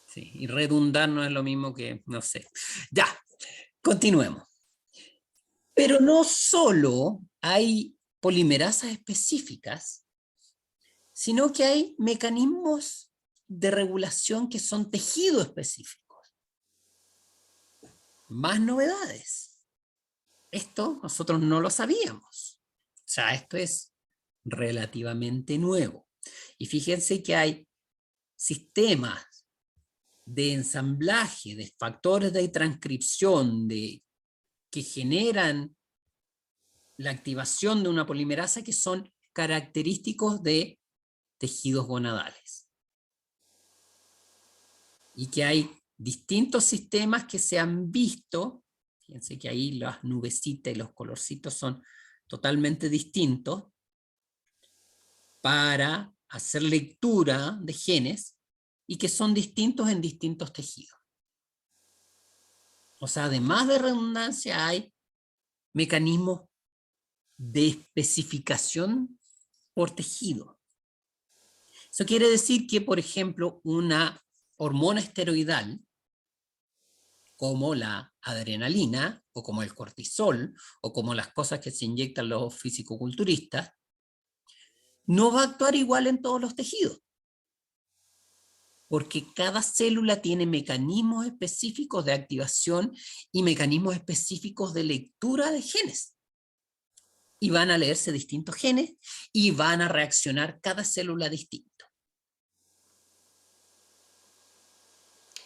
S1: Sí, y redundar no es lo mismo que, no sé. Ya, continuemos. Pero no solo hay polimerasas específicas, sino que hay mecanismos de regulación que son tejido específicos. más novedades. Esto nosotros no lo sabíamos. O sea, esto es relativamente nuevo. Y fíjense que hay sistemas de ensamblaje, de factores de transcripción, que generan la activación de una polimerasa que son característicos de tejidos gonadales. Y que hay distintos sistemas que se han visto, fíjense que ahí las nubecitas y los colorcitos son totalmente distintos, para hacer lectura de genes y que son distintos en distintos tejidos. O sea, además de redundancia, hay mecanismos de especificación por tejido. Eso quiere decir que, por ejemplo, una hormona esteroidal, como la adrenalina, o como el cortisol, o como las cosas que se inyectan los fisicoculturistas, no va a actuar igual en todos los tejidos, porque cada célula tiene mecanismos específicos de activación y mecanismos específicos de lectura de genes. Y van a leerse distintos genes y van a reaccionar cada célula distinto.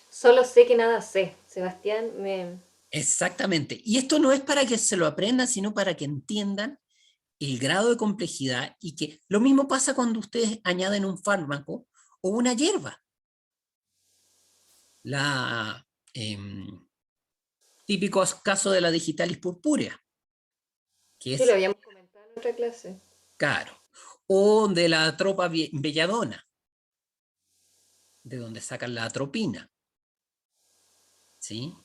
S2: Solo sé que nada sé. Sebastián,
S1: Exactamente. Y esto no es para que se lo aprendan, sino para que entiendan el grado de complejidad y que lo mismo pasa cuando ustedes añaden un fármaco o una hierba. La típico caso de la digitalis purpúrea, que
S2: sí lo
S1: es
S2: habíamos comentado en otra clase.
S1: caro, o de la tropa belladona, de donde sacan la atropina. ¿Sí?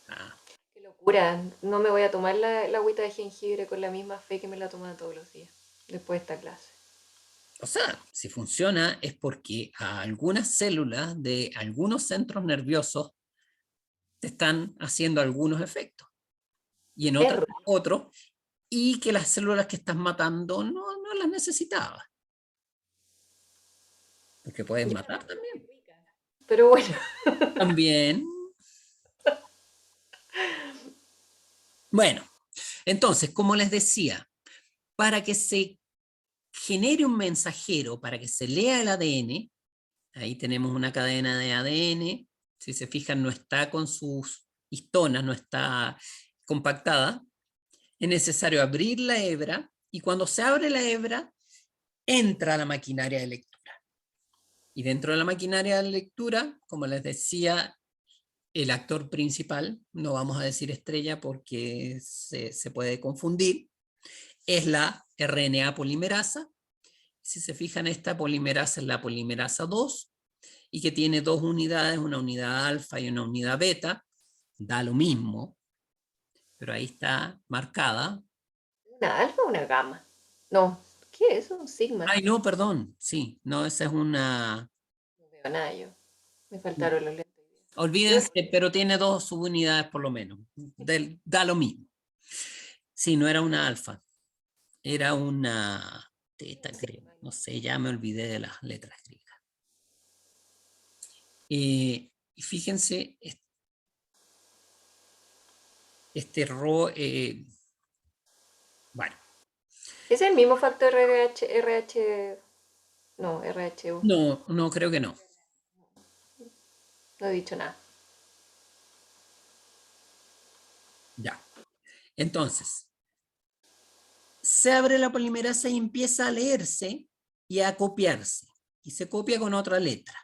S1: Ah.
S2: Qué locura. No me voy a tomar la agüita de jengibre con la misma fe que me la toman todos los días, después de esta clase.
S1: O sea, si funciona es porque a algunas células de algunos centros nerviosos te están haciendo algunos efectos y en otras
S2: Perro.
S1: otros, y que las células que estás matando no las necesitabas, porque puedes
S2: Yo la
S1: matar
S2: encuentro muy
S1: también.
S2: rica. Pero bueno,
S1: También. Bueno, entonces, como les decía, para que se genere un mensajero, para que se lea el ADN, ahí tenemos una cadena de ADN, si se fijan no está con sus histonas, no está compactada, es necesario abrir la hebra y cuando se abre la hebra entra la maquinaria de lectura. Y dentro de la maquinaria de lectura, como les decía, el actor principal, no vamos a decir estrella porque se puede confundir, es la RNA polimerasa. Si se fijan, esta polimerasa es la polimerasa 2 y que tiene dos unidades, una unidad alfa y una unidad beta, da lo mismo, pero ahí está marcada.
S2: ¿una alfa o una gamma? No, ¿qué es? Un sigma.
S1: Ay, no, perdón, sí, no, esa es una...
S2: No veo nada yo. Me faltaron los lentes.
S1: Olvídense, pero tiene dos subunidades por lo menos, da lo mismo. Sí, no era una alfa, era una teta, creo, no sé, ya me olvidé de las letras griegas. Y fíjense, bueno,
S2: ¿Es el mismo factor RH? No, RHU.
S1: no creo que no.
S2: No he dicho nada.
S1: Ya. Entonces, se abre la polimerasa y empieza a leerse y a copiarse. Y se copia con otra letra.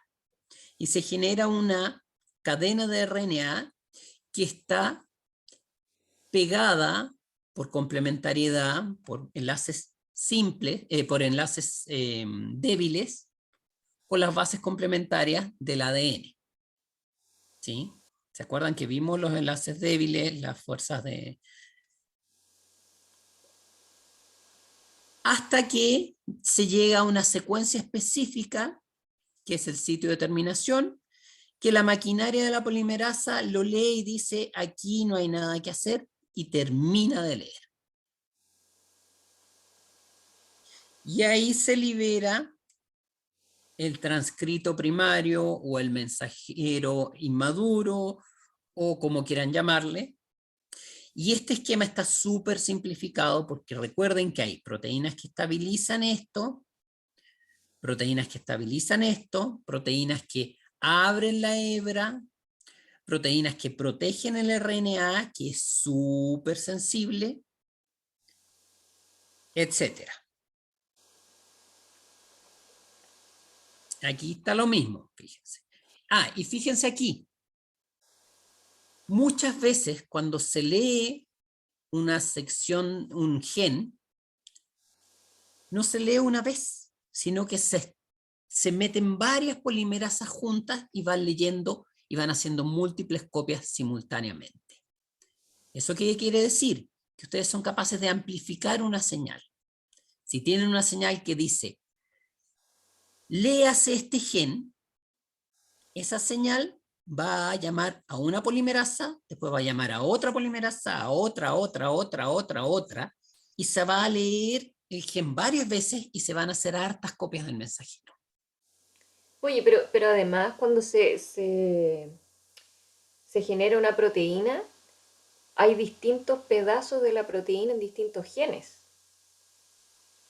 S1: Y se genera una cadena de RNA que está pegada por complementariedad, por enlaces simples, por enlaces débiles, con las bases complementarias del ADN. ¿Sí? ¿Se acuerdan que vimos los enlaces débiles, las fuerzas de... hasta que se llega a una secuencia específica, que es el sitio de terminación, que la maquinaria de la polimerasa lo lee y dice, aquí no hay nada que hacer, y termina de leer. Y ahí se libera el transcrito primario o el mensajero inmaduro o como quieran llamarle. Y este esquema está súper simplificado porque recuerden que hay proteínas que estabilizan esto, proteínas que estabilizan esto, proteínas que abren la hebra, proteínas que protegen el RNA, que es súper sensible, etcétera. Aquí está lo mismo, fíjense. Ah, y fíjense aquí. Muchas veces cuando se lee una sección, un gen, no se lee una vez, sino que se meten varias polimerasas juntas y van leyendo y van haciendo múltiples copias simultáneamente. ¿Eso qué quiere decir? Que ustedes son capaces de amplificar una señal. Si tienen una señal que dice, léase este gen, esa señal va a llamar a una polimerasa, después va a llamar a otra polimerasa, a otra, y se va a leer el gen varias veces y se van a hacer hartas copias del mensajero.
S2: Oye, pero además cuando se genera una proteína, hay distintos pedazos de la proteína en distintos genes.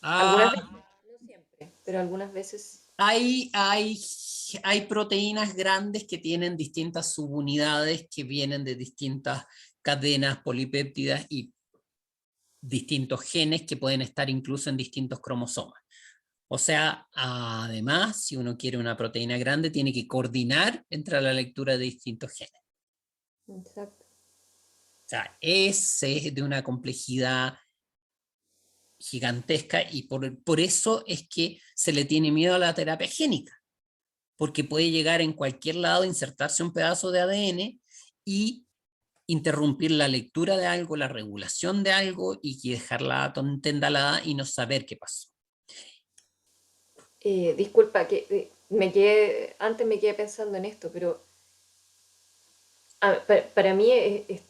S2: Algunas
S1: Ah,
S2: veces, no siempre, pero algunas veces.
S1: hay, hay, hay proteínas grandes que tienen distintas subunidades que vienen de distintas cadenas polipéptidas y distintos genes que pueden estar incluso en distintos cromosomas. O sea, además, si uno quiere una proteína grande, tiene que coordinar entre la lectura de distintos genes.
S2: Exacto.
S1: O sea, es de una complejidad gigantesca y por eso es que se le tiene miedo a la terapia génica, porque puede llegar en cualquier lado, insertarse un pedazo de ADN y interrumpir la lectura de algo, la regulación de algo y dejarla tendalada y no saber qué pasó.
S2: Disculpa, que antes me quedé pensando en esto, pero para mí es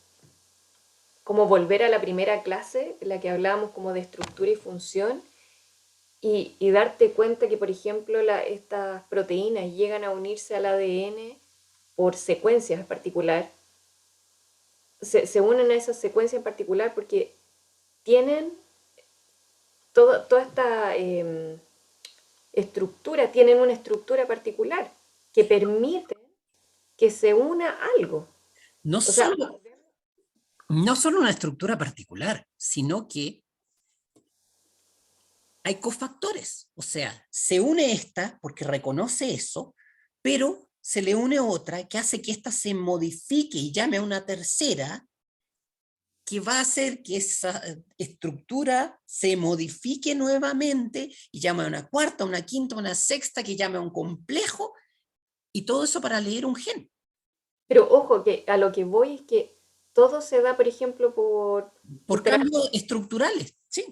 S2: como volver a la primera clase, en la que hablábamos como de estructura y función, y darte cuenta que, por ejemplo, estas proteínas llegan a unirse al ADN por secuencias en particular. Se unen a esas secuencias en particular porque tienen toda esta estructura, tienen una estructura particular que permite que se una algo.
S1: No
S2: O sea,
S1: solo, no solo una estructura particular, sino que hay cofactores. O sea, se une esta porque reconoce eso, pero se le une otra que hace que esta se modifique y llame a una tercera que va a hacer que esa estructura se modifique nuevamente y llame a una cuarta, una quinta, una sexta, que llame a un complejo, y todo eso para leer un gen.
S2: pero ojo, que a lo que voy es que todo se da, por ejemplo,
S1: Por cambios estructurales, sí.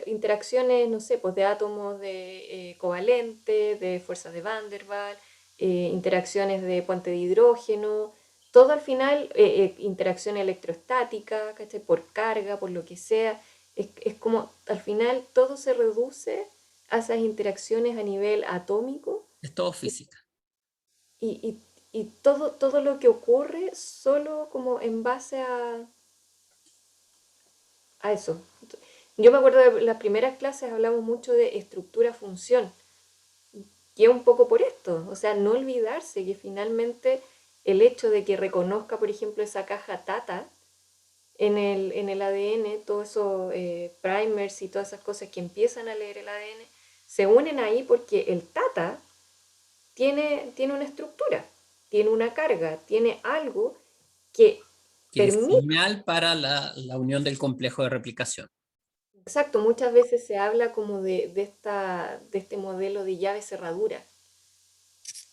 S2: interacciones, no sé, pues de átomos de covalentes, de fuerzas de Van der Waals, interacciones de puente de hidrógeno, todo al final, interacción electrostática, ¿cachai? Por carga, por lo que sea. Es como, al final, todo se reduce a esas interacciones a nivel atómico
S1: Es todo física.
S2: y todo lo que ocurre solo como en base a eso. Yo me acuerdo de las primeras clases hablamos mucho de estructura-función, que es un poco por esto, o sea, no olvidarse que finalmente el hecho de que reconozca, por ejemplo, esa caja Tata en el ADN, todos esos primers y todas esas cosas que empiezan a leer el ADN, se unen ahí porque el Tata tiene una estructura, tiene una carga, tiene algo que
S1: Que es
S2: permite.
S1: señal para la unión del complejo de replicación.
S2: Exacto, muchas veces se habla como de este modelo de llave cerradura,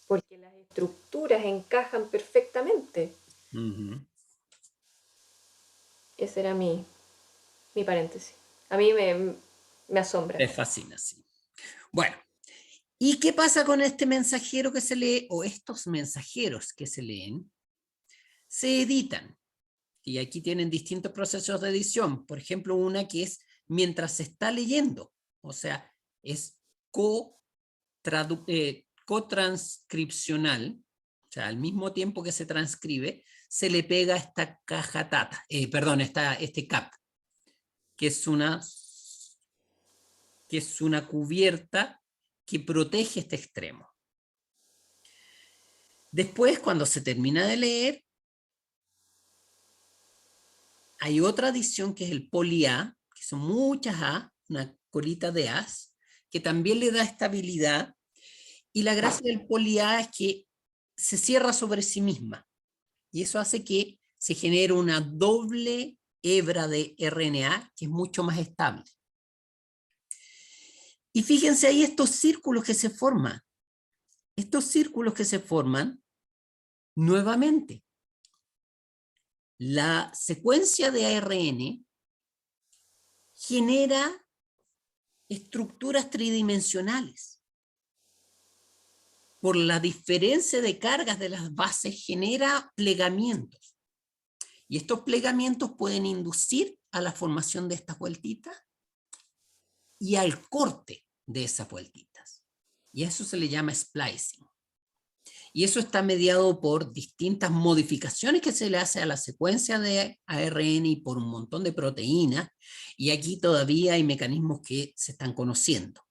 S2: porque las estructuras encajan perfectamente. Ese era mi paréntesis. A mí me asombra.
S1: Te fascina, sí. Bueno, ¿y qué pasa con este mensajero que se lee o estos mensajeros que se leen? Se editan. Y aquí tienen distintos procesos de edición. Por ejemplo, una que es mientras se está leyendo. O sea, es cotranscripcional. O sea, al mismo tiempo que se transcribe, se le pega esta caja tata, perdón, este cap, que es una cubierta que protege este extremo. Después, cuando se termina de leer, hay otra adición que es el poli-A, que son muchas A, una colita de A's, que también le da estabilidad. Y la gracia del poli-A es que se cierra sobre sí misma. Y eso hace que se genere una doble hebra de RNA que es mucho más estable. Y fíjense ahí estos círculos que se forman. Estos círculos que se forman, nuevamente, la secuencia de ARN genera estructuras tridimensionales. Por la diferencia de cargas de las bases genera plegamientos. Y estos plegamientos pueden inducir a la formación de estas vueltitas y al corte de esas vueltitas. Y a eso se le llama splicing. Y eso está mediado por distintas modificaciones que se le hace a la secuencia de ARN y por un montón de proteínas. Y aquí todavía hay mecanismos que se están conociendo.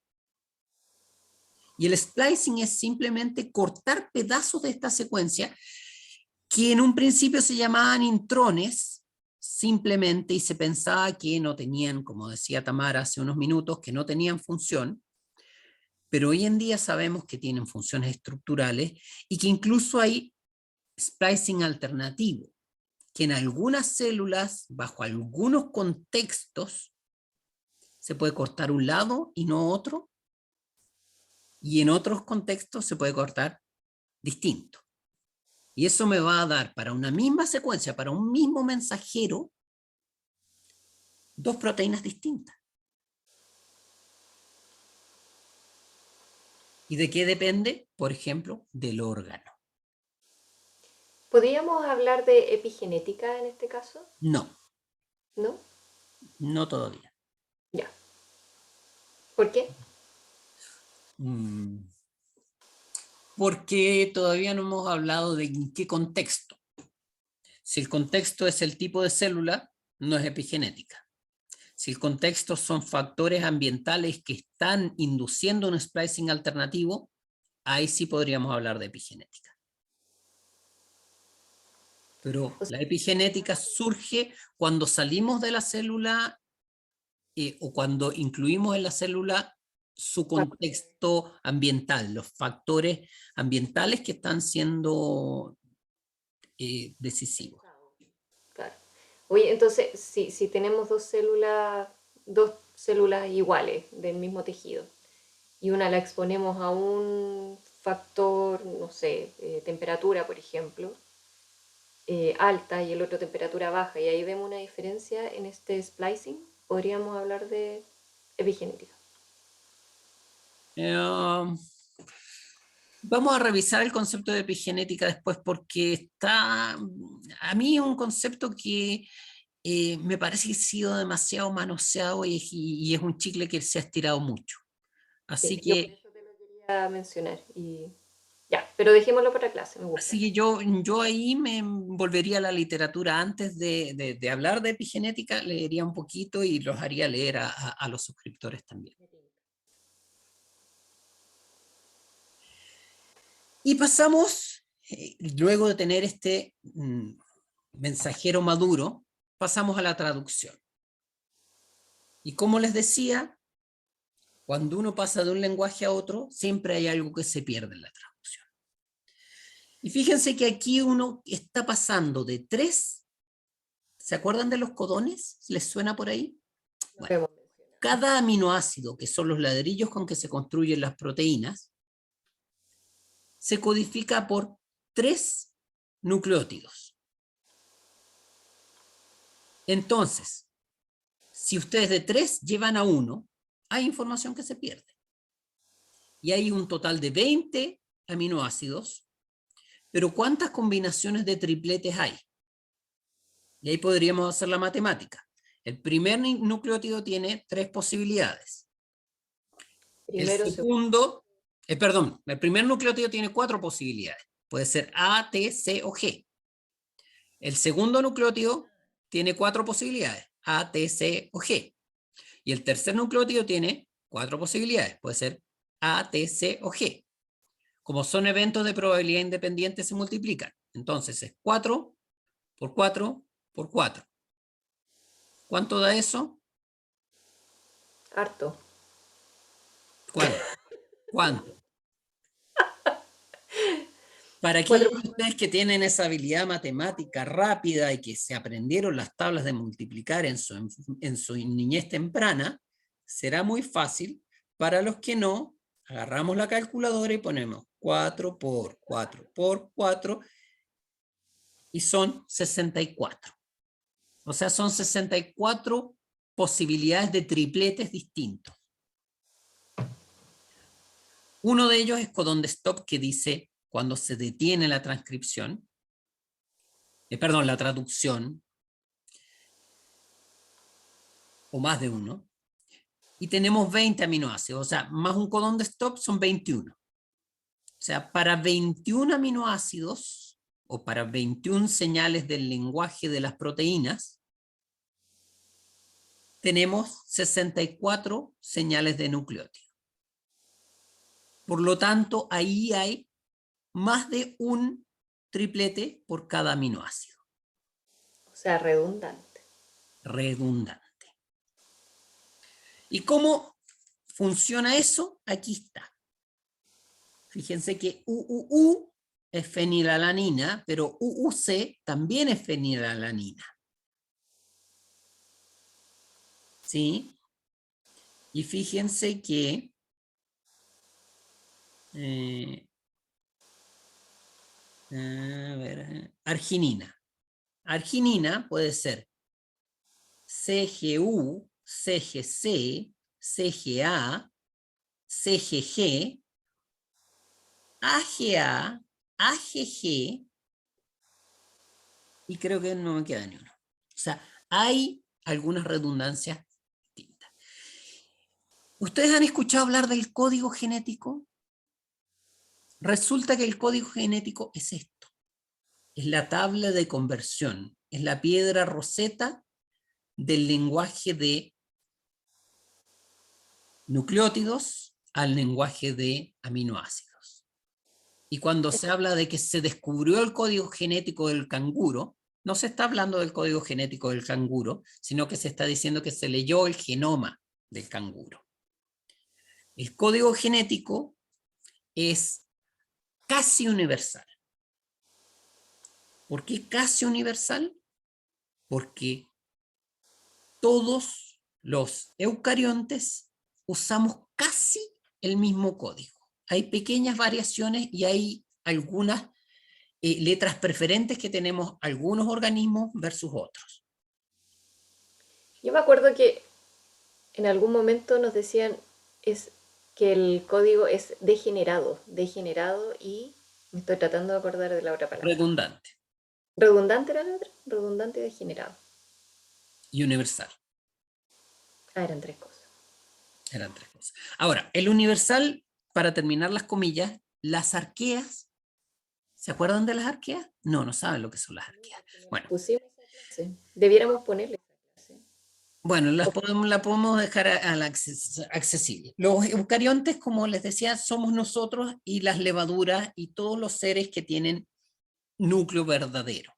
S1: Y el splicing es simplemente cortar pedazos de esta secuencia que en un principio se llamaban intrones, simplemente, y se pensaba que no tenían, como decía Tamara hace unos minutos, que no tenían función, pero hoy en día sabemos que tienen funciones estructurales y que incluso hay splicing alternativo, que en algunas células, bajo algunos contextos, se puede cortar un lado y no otro, y en otros contextos se puede cortar distinto. Y eso me va a dar para una misma secuencia, para un mismo mensajero, dos proteínas distintas. ¿Y de qué depende? Por ejemplo, del órgano.
S2: ¿Podríamos hablar de epigenética en este caso?
S1: No,
S2: ¿No?
S1: no todavía.
S2: Ya. ¿Por qué?
S1: Porque todavía no hemos hablado de en qué contexto. Si el contexto es el tipo de célula, no es epigenética. Si el contexto son factores ambientales que están induciendo un splicing alternativo, ahí sí podríamos hablar de epigenética. Pero la epigenética surge cuando salimos de la célula o cuando incluimos en la célula su contexto ambiental, los factores ambientales que están siendo decisivos.
S2: Claro. Oye, entonces, si tenemos dos células iguales del mismo tejido, y una la exponemos a un factor, no sé, temperatura, por ejemplo, alta y el otro temperatura baja, y ahí vemos una diferencia en este splicing, podríamos hablar de epigenética.
S1: Vamos a revisar el concepto de epigenética después porque a mí es un concepto que me parece que ha sido demasiado manoseado y es un chicle que se ha estirado mucho. Así
S2: Yo por
S1: que,
S2: eso te lo quería mencionar. Y ya, pero dejémoslo para clase, me gusta.
S1: así que yo ahí me volvería a la literatura antes de hablar de epigenética, leería un poquito y los haría leer a los suscriptores también. Y pasamos, luego de tener este mensajero maduro, pasamos a la traducción. Y como les decía, cuando uno pasa de un lenguaje a otro, siempre hay algo que se pierde en la traducción. Y fíjense que aquí uno está pasando de 3, ¿se acuerdan de los codones? ¿Les suena por ahí? Bueno, cada aminoácido, que son los ladrillos con que se construyen las proteínas, se codifica por 3 nucleótidos. Entonces, si ustedes de 3 llevan a 1, hay información que se pierde. Y hay un total de 20 aminoácidos, pero ¿cuántas combinaciones de tripletes hay? Y ahí podríamos hacer la matemática. El primer nucleótido tiene 3 posibilidades. El primer nucleótido tiene 4 posibilidades. Puede ser A, T, C o G. El segundo nucleótido tiene 4 posibilidades, A, T, C o G. Y el tercer nucleótido tiene 4 posibilidades, puede ser A, T, C o G. Como son eventos de probabilidad independiente, se multiplican. Entonces es 4 por 4 por 4. ¿Cuánto da eso?
S2: Harto.
S1: ¿Cuánto? ¿Cuánto? Para aquellos
S2: Cuatro.
S1: de ustedes que tienen esa habilidad matemática rápida y que se aprendieron las tablas de multiplicar en su niñez temprana, será muy fácil. Para los que no, agarramos la calculadora y ponemos 4 por 4 por 4 y son 64. O sea, son 64 posibilidades de tripletes distintos. Uno de ellos es codon de stop, que dice cuando se detiene la transcripción, perdón, la traducción, o más de uno, y tenemos 20 aminoácidos, o sea, más un codón de stop son 21. O sea, para 21 aminoácidos, o para 21 señales del lenguaje de las proteínas, tenemos 64 señales de nucleótido. Por lo tanto, ahí hay más de un triplete por cada aminoácido.
S2: O sea, redundante.
S1: Redundante. ¿Y cómo funciona eso? Aquí está. Fíjense que UUU es fenilalanina, pero UUC también es fenilalanina. ¿Sí? Y fíjense que arginina. Arginina puede ser CGU, CGC, CGA, CGG, AGA, AGG, y creo que no me queda ni uno. O sea, hay algunas redundancias distintas. ¿Ustedes han escuchado hablar del código genético? Resulta que el código genético es esto. Es la tabla de conversión. Es la piedra roseta del lenguaje de nucleótidos al lenguaje de aminoácidos. Y cuando se habla de que se descubrió el código genético del canguro, no se está hablando del código genético del canguro, sino que se está diciendo que se leyó el genoma del canguro. El código genético es casi universal. ¿Por qué casi universal? Porque todos los eucariontes usamos casi el mismo código. Hay pequeñas variaciones y hay algunas letras preferentes que tenemos algunos organismos versus otros.
S2: Yo me acuerdo que en algún momento nos decían es que el código es degenerado y me estoy tratando de acordar de la otra palabra.
S1: Redundante
S2: ¿Redundante era la otra? Redundante y degenerado.
S1: y universal.
S2: Ah, eran tres cosas.
S1: Eran tres cosas. Ahora, el universal, para terminar las comillas, las arqueas. ¿Se acuerdan de las arqueas? No, no saben lo que son las arqueas. Bueno,
S2: Pusimos esa clase. Debiéramos ponerle esa clase.
S1: bueno, la podemos dejar a la accesible. Los eucariontes, como les decía, somos nosotros y las levaduras y todos los seres que tienen núcleo verdadero.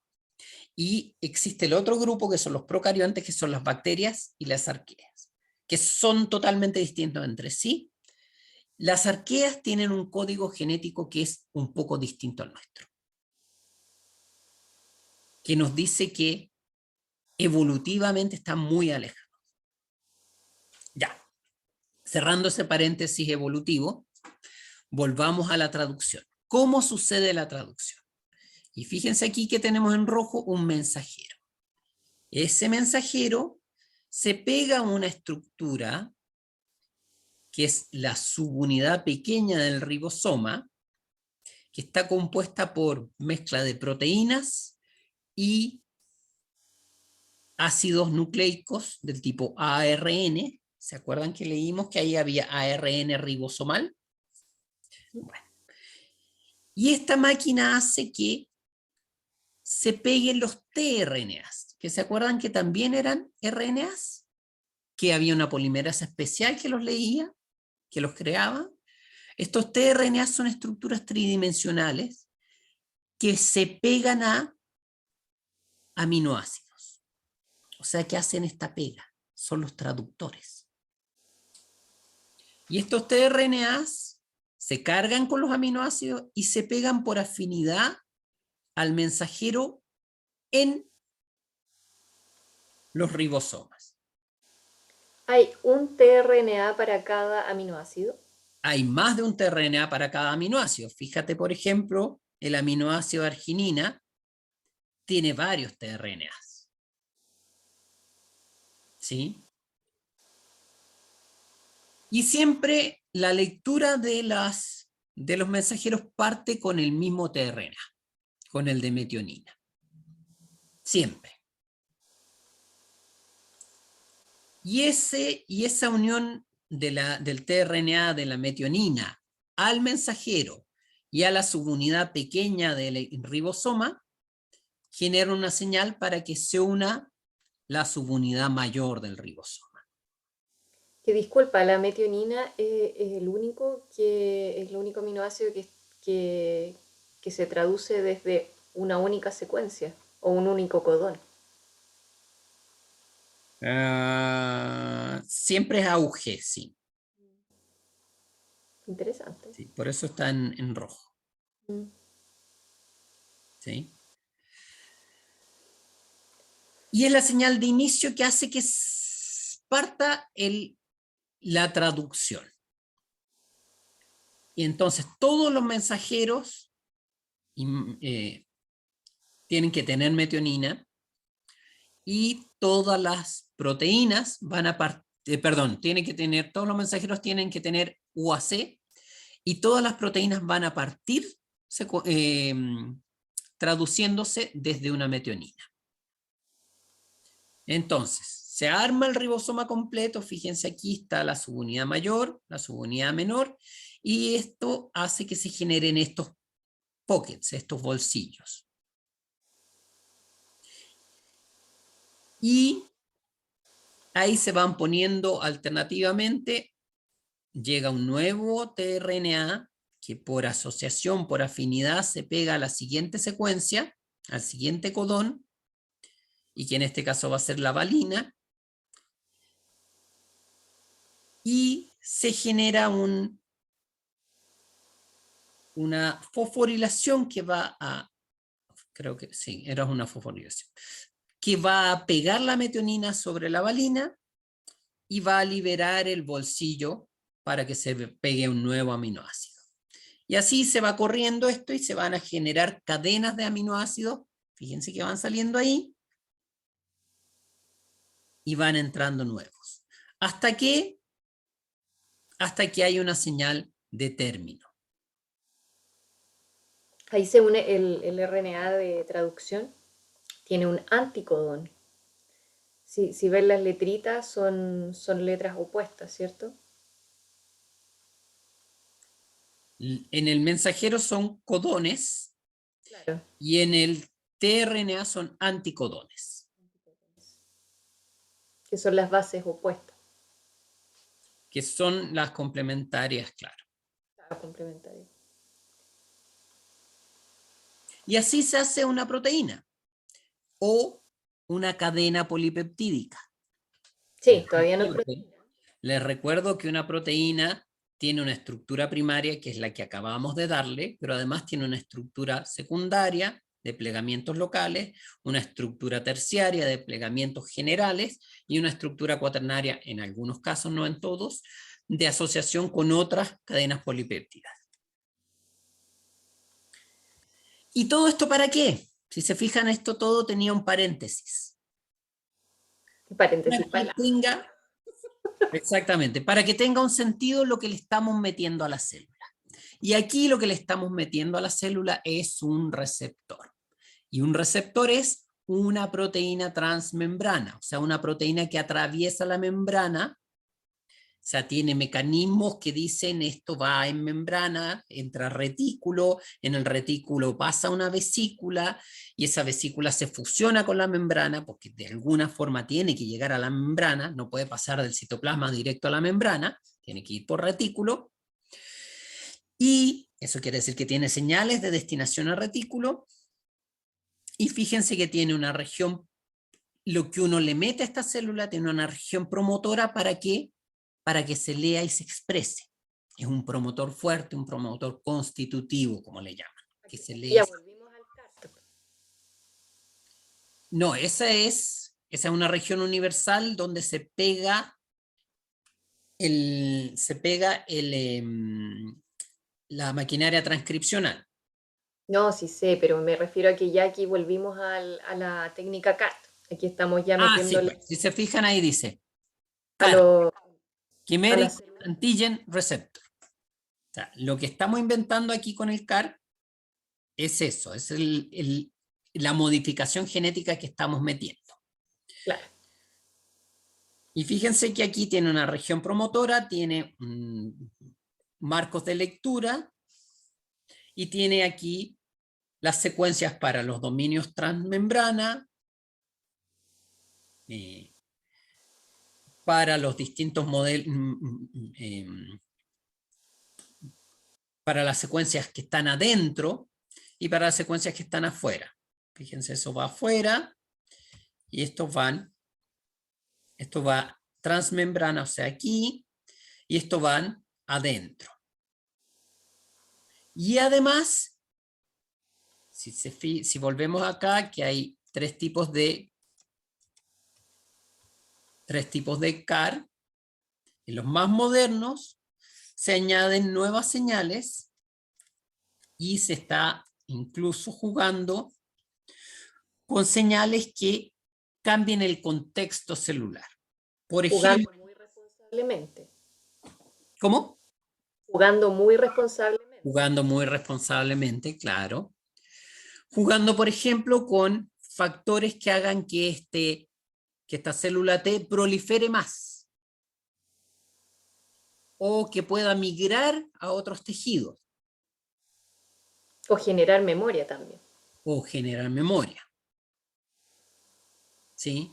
S1: Y existe el otro grupo que son los procariontes, que son las bacterias y las arqueas, que son totalmente distintos entre sí. Las arqueas tienen un código genético que es un poco distinto al nuestro, que nos dice que evolutivamente están muy alejados. Ya, cerrando ese paréntesis evolutivo, volvamos a la traducción. ¿Cómo sucede la traducción? Y fíjense aquí que tenemos en rojo un mensajero. Ese mensajero se pega a una estructura que es la subunidad pequeña del ribosoma, que está compuesta por mezcla de proteínas y ácidos nucleicos del tipo ARN. ¿Se acuerdan que leímos que ahí había ARN ribosomal? Bueno. Y esta máquina hace que se peguen los tRNAs, que se acuerdan que también eran RNAs, que había una polimerasa especial que los leía, que los creaba. Estos tRNAs son estructuras tridimensionales que se pegan a aminoácidos. O sea, que hacen esta pega, son los traductores. Y estos tRNAs se cargan con los aminoácidos y se pegan por afinidad al mensajero en los ribosomas.
S2: ¿Hay un tRNA para cada aminoácido?
S1: Hay más de un tRNA para cada aminoácido. Fíjate, por ejemplo, el aminoácido arginina tiene varios tRNAs. ¿Sí? Y siempre la lectura de los mensajeros parte con el mismo tRNA, con el de metionina. Siempre. Y esa unión del tRNA de la metionina al mensajero y a la subunidad pequeña del ribosoma genera una señal para que se una la subunidad mayor del ribosoma.
S2: Que disculpa, la metionina es el único aminoácido que se traduce desde una única secuencia o un único codón.
S1: Siempre es AUG, sí.
S2: Interesante.
S1: Sí, por eso está en rojo.
S2: Mm.
S1: ¿Sí? Y es la señal de inicio que hace que parta la traducción. Y entonces todos los mensajeros tienen que tener metionina y todas las proteínas van a todos los mensajeros tienen que tener UAC y todas las proteínas van a partir traduciéndose desde una metionina. Entonces, se arma el ribosoma completo, fíjense aquí está la subunidad mayor, la subunidad menor, y esto hace que se generen estos pockets, estos bolsillos. Y ahí se van poniendo alternativamente, llega un nuevo tRNA que por asociación, por afinidad, se pega a la siguiente secuencia, al siguiente codón, y que en este caso va a ser la valina, y se genera una fosforilación que va a, creo que sí, era una fosforilación, que va a pegar la metionina sobre la valina y va a liberar el bolsillo para que se pegue un nuevo aminoácido. Y así se va corriendo esto y se van a generar cadenas de aminoácidos, fíjense que van saliendo ahí, y van entrando nuevos. Hasta que hay una señal de término.
S2: Ahí se une el RNA de traducción, tiene un anticodón. Si ven las letritas, son letras opuestas, ¿cierto?
S1: En el mensajero son codones
S2: Claro.
S1: y en el tRNA son anticodones.
S2: Que son las bases opuestas.
S1: Que son las complementarias, claro.
S2: Claro, complementarias.
S1: Y así se hace una proteína o una cadena polipeptídica.
S2: Sí, todavía no es proteína.
S1: Les recuerdo que una proteína tiene una estructura primaria, que es la que acabamos de darle, pero además tiene una estructura secundaria de plegamientos locales, una estructura terciaria de plegamientos generales y una estructura cuaternaria, en algunos casos, no en todos, de asociación con otras cadenas polipéptidas. ¿Y todo esto para qué? Si se fijan, esto todo tenía un paréntesis.
S2: Paréntesis,
S1: Para que tenga, exactamente, para que tenga un sentido lo que le estamos metiendo a la célula. Y aquí lo que le estamos metiendo a la célula es un receptor. Y un receptor es una proteína transmembrana, o sea, una proteína que atraviesa la membrana sea, tiene mecanismos que dicen esto va en membrana, entra retículo, en el retículo pasa una vesícula y esa vesícula se fusiona con la membrana porque de alguna forma tiene que llegar a la membrana, no puede pasar del citoplasma directo a la membrana, tiene que ir por retículo. Y eso quiere decir que tiene señales de destinación al retículo. Y fíjense que tiene una región, lo que uno le mete a esta célula tiene una región promotora ¿para qué? Para que se lea y se exprese. Es un promotor fuerte, un promotor constitutivo, como le llaman. Que se lee.
S2: Ya volvimos al CART.
S1: No, esa es una región universal donde se pega la maquinaria transcripcional.
S2: No, sí sé, pero me refiero a que ya aquí volvimos a la técnica CART. Aquí estamos ya
S1: Ah, sí,
S2: metiendo
S1: pues, si se fijan ahí dice
S2: a,
S1: CAR,
S2: a
S1: Chimeric
S2: las células.
S1: Antigen Receptor. O sea, lo que estamos inventando aquí con el CAR es eso, es la modificación genética que estamos metiendo.
S2: Claro.
S1: Y fíjense que aquí tiene una región promotora, tiene marcos de lectura y tiene aquí las secuencias para los dominios transmembrana, para los distintos modelos, para las secuencias que están adentro y para las secuencias que están afuera. Fíjense, eso va afuera y esto va transmembrana, o sea, aquí, y esto van adentro. Y además, si volvemos acá, que hay tres tipos de CAR, en los más modernos se añaden nuevas señales y se está incluso jugando con señales que cambien el contexto celular. Por
S2: Jugando
S1: ejemplo,
S2: muy responsablemente.
S1: ¿cómo?
S2: Jugando muy responsablemente.
S1: Jugando muy responsablemente, claro. Jugando, por ejemplo, con factores que hagan que esta célula T prolifere más o que pueda migrar a otros tejidos
S2: O generar memoria también.
S1: o generar memoria, ¿sí?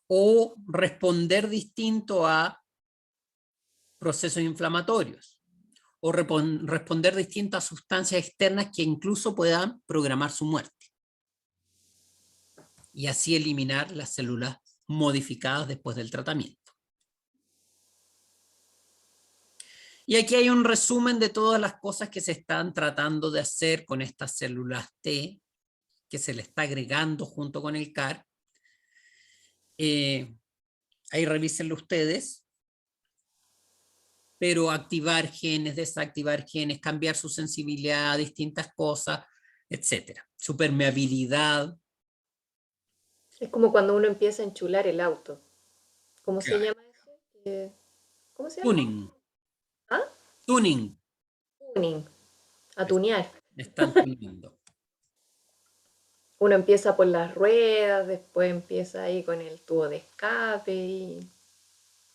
S1: O responder distinto a procesos inflamatorios o responder distintas sustancias externas que incluso puedan programar su muerte y así eliminar las células modificadas después del tratamiento. Y aquí hay un resumen de todas las cosas que se están tratando de hacer con estas células T que se le está agregando junto con el CAR. Ahí revísenlo ustedes. Pero activar genes, desactivar genes, cambiar su sensibilidad a distintas cosas, etc. Su permeabilidad.
S2: Es como cuando uno empieza a enchular el auto. ¿Cómo se
S1: Claro.
S2: llama eso? ¿Cómo se llama?
S1: Tuning.
S2: ¿Ah?
S1: Tuning.
S2: Tuning. A tunear.
S1: Están tuniendo.
S2: Uno empieza por las ruedas, después empieza ahí con el tubo de escape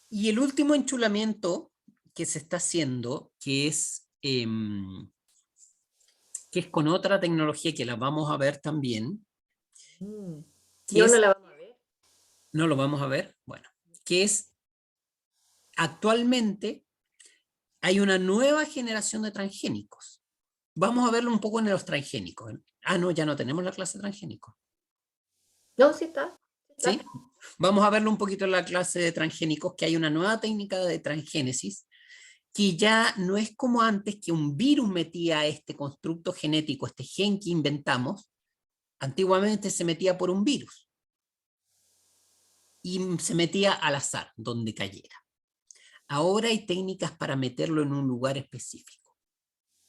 S1: Y el último enchulamiento que se está haciendo, que es con otra tecnología que la vamos a ver también,
S2: Mm.
S1: que
S2: No, no
S1: es,
S2: la vamos a ver.
S1: no lo vamos a ver, bueno, que es actualmente hay una nueva generación de transgénicos. Vamos a verlo un poco en los transgénicos. Ah, no, ya no tenemos la clase de transgénicos.
S2: No, sí está. Sí está.
S1: ¿Sí? Vamos a verlo un poquito en la clase de transgénicos, que hay una nueva técnica de transgénesis, que ya no es como antes que un virus metía este constructo genético, este gen que inventamos. Antiguamente se metía por un virus y se metía al azar, donde cayera. Ahora hay técnicas para meterlo en un lugar específico.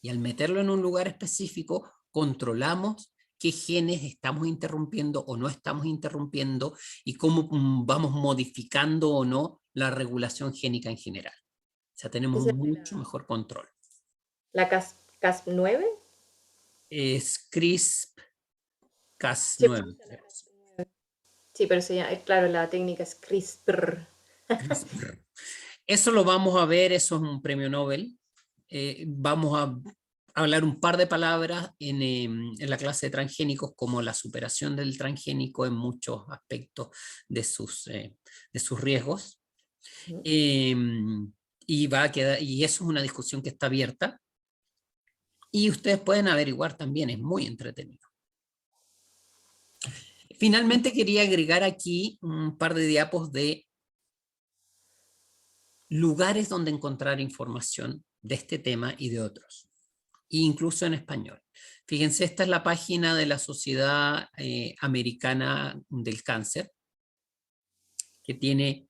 S1: Y al meterlo en un lugar específico, controlamos qué genes estamos interrumpiendo o no estamos interrumpiendo y cómo vamos modificando o no la regulación génica en general. O sea, tenemos
S2: Esa es
S1: mucho mejor control.
S2: la Cas9.
S1: Es
S2: Sí, pues,
S1: CRISPR-Cas9.
S2: esa es la Cas9. Sí, pero se llama, claro, la técnica es CRISPR.
S1: CRISPR. Eso lo vamos a ver, eso es un premio Nobel. Vamos a hablar un par de palabras en la clase de transgénicos, como la superación del transgénico en muchos aspectos de sus riesgos.
S2: Ujú.
S1: Eh, y va a quedar, y eso es una discusión que está abierta. Y ustedes pueden averiguar también, es muy entretenido. Finalmente quería agregar aquí un par de diapos de lugares donde encontrar información de este tema y de otros, e incluso en español. Fíjense, esta es la página de la Sociedad Americana del Cáncer, que tiene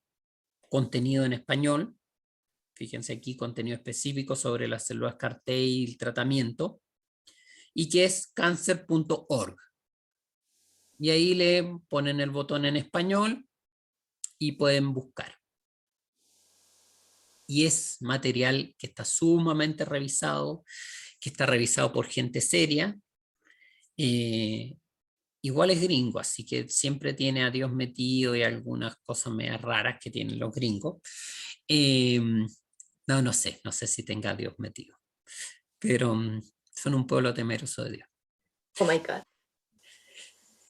S1: contenido en español. Fíjense aquí, contenido específico sobre las células CAR-T y el tratamiento, y que es cancer.org. Y ahí le ponen el botón en español y pueden buscar. Y es material que está sumamente revisado, que está revisado por gente seria. Igual es gringo, así que siempre tiene a Dios metido y algunas cosas medio raras que tienen los gringos. Eh, no sé, no sé si tenga a Dios metido, pero son un pueblo temeroso de Dios.
S2: Oh my God.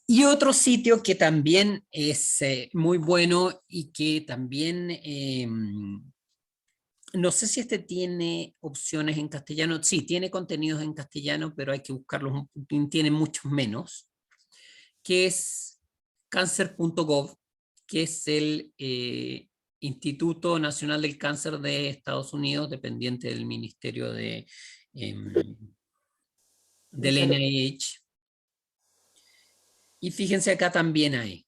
S1: Y otro sitio que también es muy bueno y que también, no sé si este tiene opciones en castellano, sí, tiene contenidos en castellano, pero hay que buscarlos, tiene muchos menos, que es cancer.gov, que es el Instituto Nacional del Cáncer de Estados Unidos, dependiente del Ministerio
S2: De
S1: del
S2: salud.
S1: NIH. Y fíjense, acá también hay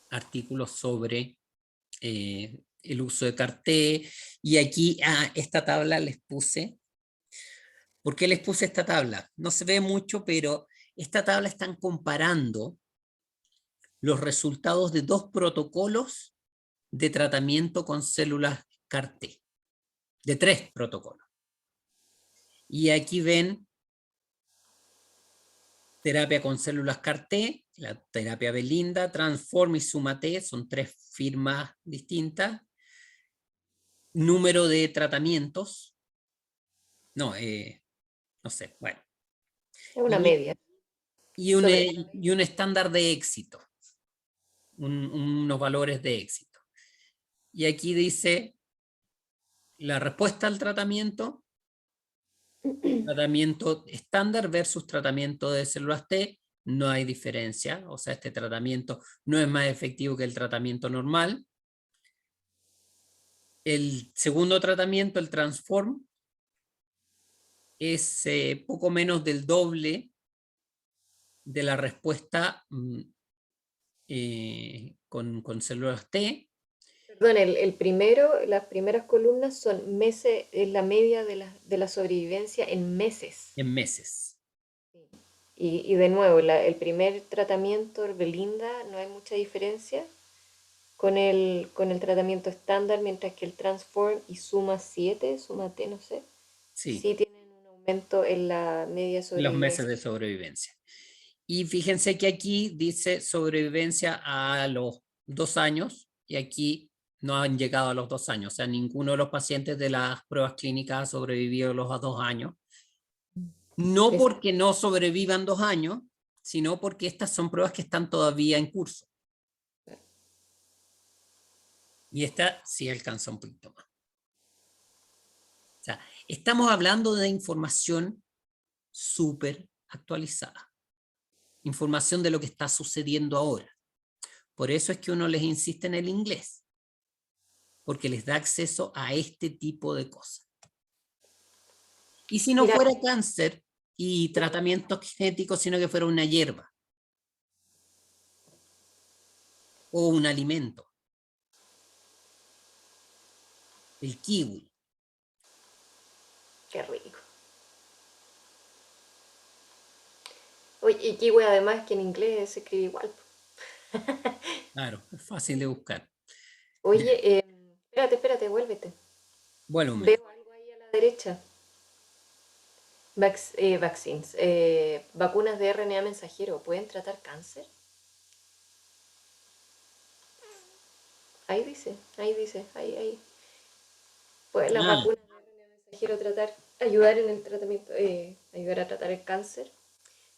S1: artículos sobre el uso de CAR-T, y aquí esta tabla les puse. ¿Por qué les puse esta tabla? No se ve mucho, pero esta tabla están comparando los resultados de 2 protocolos de tratamiento con células CAR-T, de 3 protocolos. Y aquí ven terapia con células CAR-T, la terapia Belinda, Transform y Sumate, son 3 firmas distintas. Número de tratamientos, no, no sé, bueno.
S2: Es una
S1: Y,
S2: media. Sobre.
S1: y un estándar de éxito, unos valores de éxito. Y aquí dice la respuesta al tratamiento estándar versus tratamiento de células T, no hay diferencia, o sea, este tratamiento no es más efectivo que el tratamiento normal. El segundo tratamiento, el Transform, es poco menos del doble de la respuesta con células T
S2: Perdón, el primero, las primeras columnas son meses, es la media de la sobrevivencia en meses.
S1: en meses.
S2: Sí. Y de nuevo, el primer tratamiento, el Belinda, no hay mucha diferencia con el tratamiento estándar, mientras que el Transform y Suma 7 Suma T, no sé,
S1: Sí,
S2: sí tienen un aumento en la media
S1: los meses
S2: sobrevivencia.
S1: de sobrevivencia. Y fíjense que aquí dice sobrevivencia a los 2 años, y aquí no han llegado a los 2 años. O sea, ninguno de los pacientes de las pruebas clínicas ha sobrevivido los 2 años. No
S2: Tres.
S1: porque no sobrevivan 2 años, sino porque estas son pruebas que están todavía en curso. Y esta sí alcanza un poquito más. O sea, estamos hablando de información súper actualizada. Información de lo que está sucediendo ahora. Por eso es que uno les insiste en el inglés, porque les da acceso a este tipo de cosas. Y si no
S2: Mira,
S1: fuera cáncer y tratamiento genético, sino que fuera una hierba o un alimento, el kiwi.
S2: qué rico. Oye, y kiwi además que en inglés se escribe igual.
S1: Claro, es fácil de buscar. Ya,
S2: Oye, espérate, vuélvete.
S1: vuélveme.
S2: Veo algo ahí a la derecha. Vaccines. Vacunas de RNA mensajero. ¿Pueden tratar cáncer? ahí dice, ahí. Pues las
S1: Ah,
S2: vacunas de RNA mensajero ayudar en el tratamiento, ayudar a tratar el cáncer.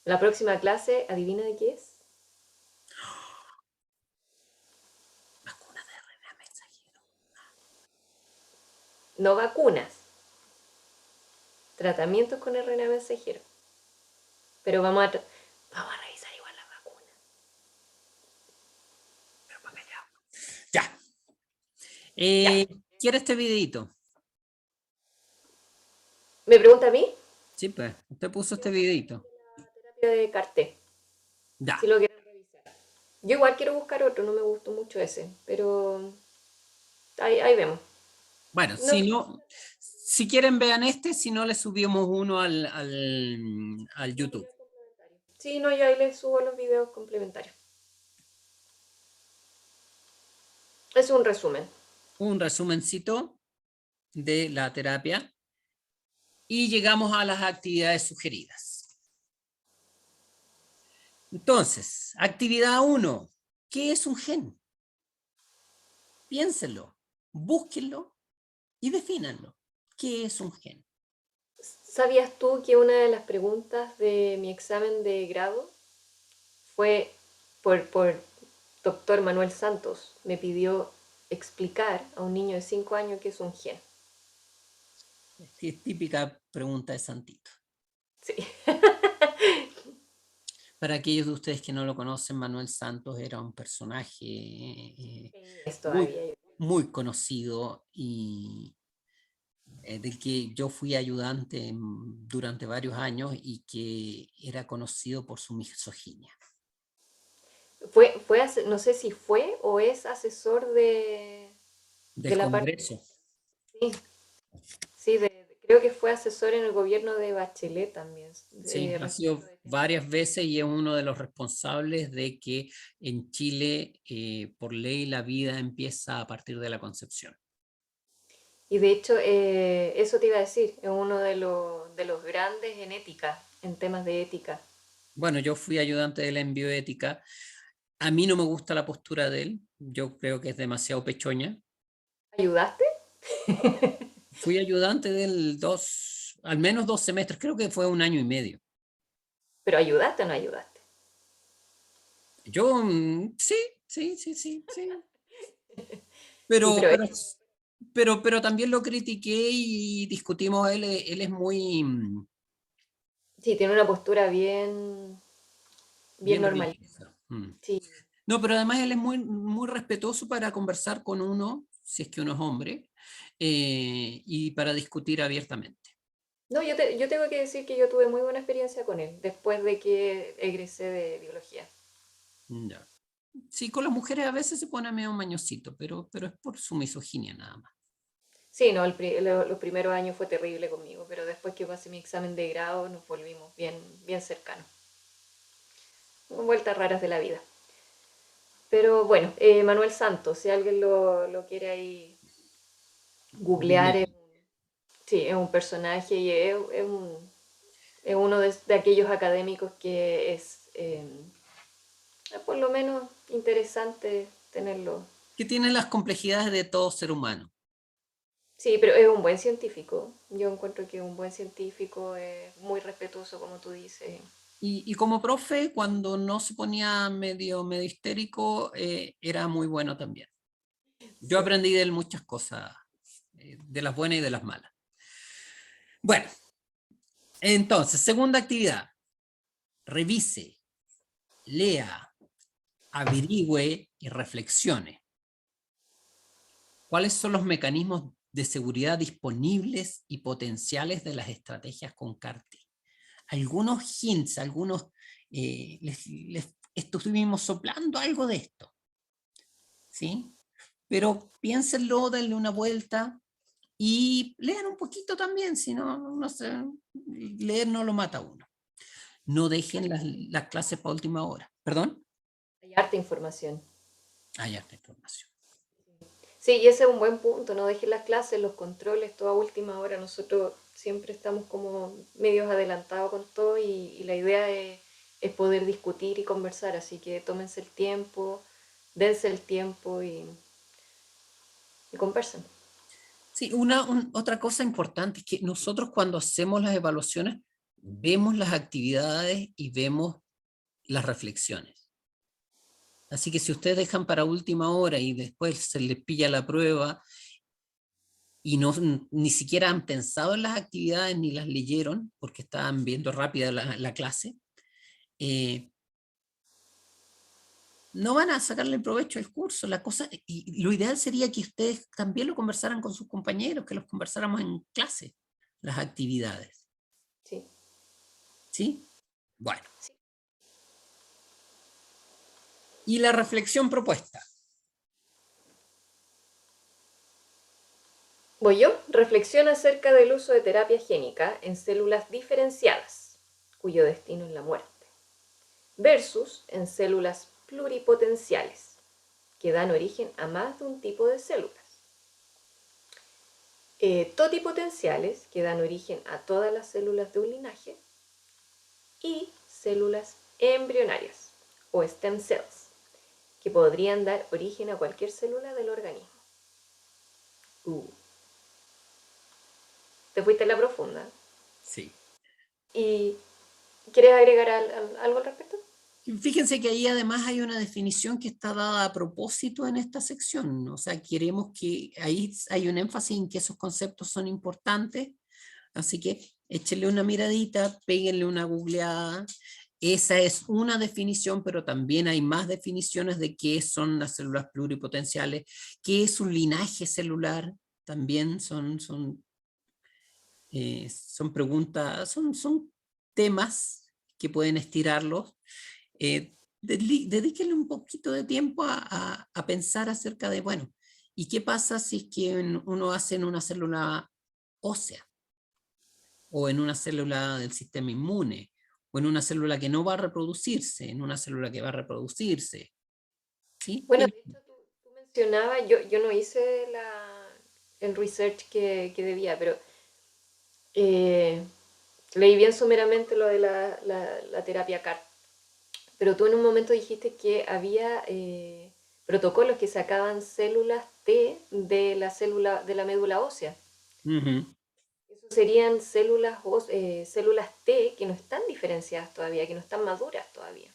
S2: La próxima clase, ¿adivina de qué es?
S1: vacuna de RNA mensajero.
S2: No vacunas, tratamientos con RNA mensajero. Pero vamos a revisar igual las vacunas.
S1: Pero para allá. Ya.
S2: Ya.
S1: ¿Quiere este videito?
S2: ¿Me pregunta a mí?
S1: Sí, pues, usted puso
S2: Sí,
S1: este
S2: un resumen
S1: videito.
S2: de la terapia de Carté, si
S1: Ya.
S2: lo quieren revisar. Yo igual quiero buscar otro, no me gustó mucho ese, pero ahí vemos.
S1: Bueno,
S2: No,
S1: si no, si quieren vean este, si no le subimos uno al
S2: los
S1: YouTube.
S2: videos complementarios. Sí, no, yo ahí les subo los videos complementarios. Es un resumen.
S1: Un resumencito de la terapia y llegamos a las actividades sugeridas. Entonces, actividad uno. ¿Qué es un gen? Piénsenlo, búsquenlo y defínanlo. ¿Qué es un gen?
S2: ¿Sabías tú que una de las preguntas de mi examen de grado fue por doctor Manuel Santos? Me pidió explicar a un niño de 5 años qué es un gen.
S1: Es típica pregunta de Santito.
S2: Sí.
S1: Para aquellos de ustedes que no lo conocen, Manuel Santos era un personaje
S2: Es
S1: muy,
S2: todavía.
S1: muy conocido y del que yo fui ayudante durante varios años y que era conocido por su misoginia.
S2: No sé si fue o es asesor de
S1: Del
S2: la parte.
S1: Congreso.
S2: Sí, sí, creo que fue asesor en el gobierno de Bachelet también,
S1: Sí, ha
S2: respecto
S1: sido
S2: de temas
S1: varias veces y es uno de los responsables de que en Chile, por ley, la vida empieza a partir de la concepción.
S2: Y de hecho, eso te iba a decir, es uno de los grandes en ética, en temas de ética.
S1: Bueno, yo fui ayudante de él en bioética. A mí no me gusta la postura de él. Yo creo que es demasiado pechoña.
S2: ¿Ayudaste?
S1: Fui ayudante de él al menos 2 semestres, creo que fue un año y medio.
S2: ¿Pero ayudaste o no ayudaste?
S1: Yo, sí, sí, sí, sí, sí.
S2: Sí,
S1: Pero,
S2: pero
S1: pero, pero también lo critiqué y discutimos. Él es muy
S2: sí, tiene una postura bien
S1: bien
S2: normal.
S1: religioso. Mm.
S2: Sí.
S1: No, pero además él es muy, muy respetuoso para conversar con uno, si es que uno es hombre, y para discutir abiertamente.
S2: No, yo tengo que decir que yo tuve muy buena experiencia con él después de que egresé de biología.
S1: Ya. Sí, con las mujeres a veces se pone medio mañosito, pero es por su misoginia nada más.
S2: Sí, no, los primeros años fue terrible conmigo, pero después que pasé mi examen de grado nos volvimos bien cercanos. Vueltas raras de la vida. Pero bueno, Manuel Santos, si alguien lo quiere ahí googlear,
S1: Google.
S2: sí, es un personaje y es uno de aquellos académicos que es por lo menos interesante tenerlo.
S1: Que tiene las complejidades de todo ser humano.
S2: Sí, pero es un buen científico. Yo encuentro que es un buen científico, es muy respetuoso, como tú dices.
S1: Y como profe, cuando no se ponía medio histérico, era muy bueno también. Yo
S2: Sí.
S1: aprendí de él muchas cosas, de las buenas y de las malas. Bueno, entonces, segunda actividad, revise, lea, averigüe y reflexione. ¿Cuáles son los mecanismos de seguridad disponibles y potenciales de las estrategias con CAR-T? Algunos hints, les estuvimos soplando algo de esto, ¿sí? Pero piénsenlo, denle una vuelta y lean un poquito también, si no, no sé, leer no lo mata a uno. No dejen las clases para última hora. ¿Perdón?
S2: Hay harta información.
S1: Hay harta información.
S2: Sí, y ese es un buen punto, no dejen las clases, los controles, toda última hora. Nosotros siempre estamos como medios adelantados con todo y la idea es poder discutir y conversar, así que tómense el tiempo, dense el tiempo y conversan.
S1: Sí, otra cosa importante es que nosotros cuando hacemos las evaluaciones vemos las actividades y vemos las reflexiones. Así que si ustedes dejan para última hora y después se les pilla la prueba y no, ni siquiera han pensado en las actividades ni las leyeron porque estaban viendo rápida la clase, eh, no van a sacarle provecho al curso. La cosa, y lo ideal sería que ustedes también lo conversaran con sus compañeros, que los conversáramos en clase, las actividades.
S2: Sí.
S1: ¿Sí? Bueno.
S2: Sí.
S1: Y la reflexión propuesta.
S2: Voy yo. Reflexiona acerca del uso de terapia génica en células diferenciadas, cuyo destino es la muerte, versus en células pluripotenciales, que dan origen a más de un tipo de células. Totipotenciales, que dan origen a todas las células de un linaje, y células embrionarias, o stem cells, que podrían dar origen a cualquier célula del organismo. Te fuiste a la profunda.
S1: Sí.
S2: ¿Y quieres agregar algo al respecto?
S1: Fíjense que ahí además hay una definición que está dada a propósito en esta sección. O sea, queremos que ahí hay un énfasis en que esos conceptos son importantes. Así que échenle una miradita, péguenle una googleada. Esa es una definición, pero también hay más definiciones de qué son las células pluripotenciales, qué es un linaje celular. También son preguntas, son temas que pueden estirarlos. Dedíquenle un poquito de tiempo a pensar acerca de, bueno, ¿y qué pasa si es que uno hace en una célula ósea? O en una célula del sistema inmune, o en una célula que no va a reproducirse, en una célula que va a reproducirse. ¿Sí?
S2: Bueno, de hecho tú mencionabas, yo no hice el research que debía, pero eh, leí bien someramente lo de la terapia CAR. Pero tú en un momento dijiste que había protocolos que sacaban células T de la célula de la médula ósea.
S1: Ujú.
S2: Eso serían células T que no están diferenciadas todavía, que no están maduras todavía.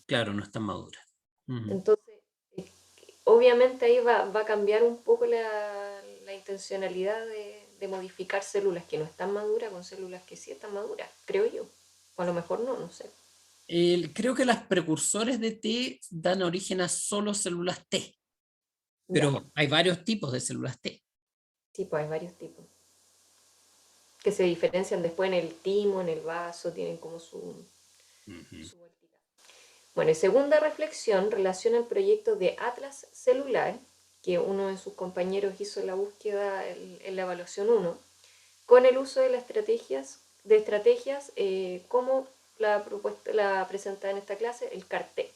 S1: Claro, no están maduras. Ujú.
S2: Entonces, eh, obviamente ahí va a cambiar un poco la intencionalidad de modificar células que no están maduras con células que sí están maduras, creo yo. O a lo mejor no, no sé.
S1: Creo que las precursores de T dan origen a solo células T,
S2: Ya,
S1: pero hay varios tipos de células T.
S2: sí, pues hay varios tipos. Que se diferencian después en el timo, en el vaso, tienen como
S1: Ujú.
S2: su vueltita. Bueno, y segunda reflexión relaciona el proyecto de Atlas Celular, que uno de sus compañeros hizo la búsqueda en la evaluación 1, con el uso de las estrategias como la presentada en esta clase, el CAR-T.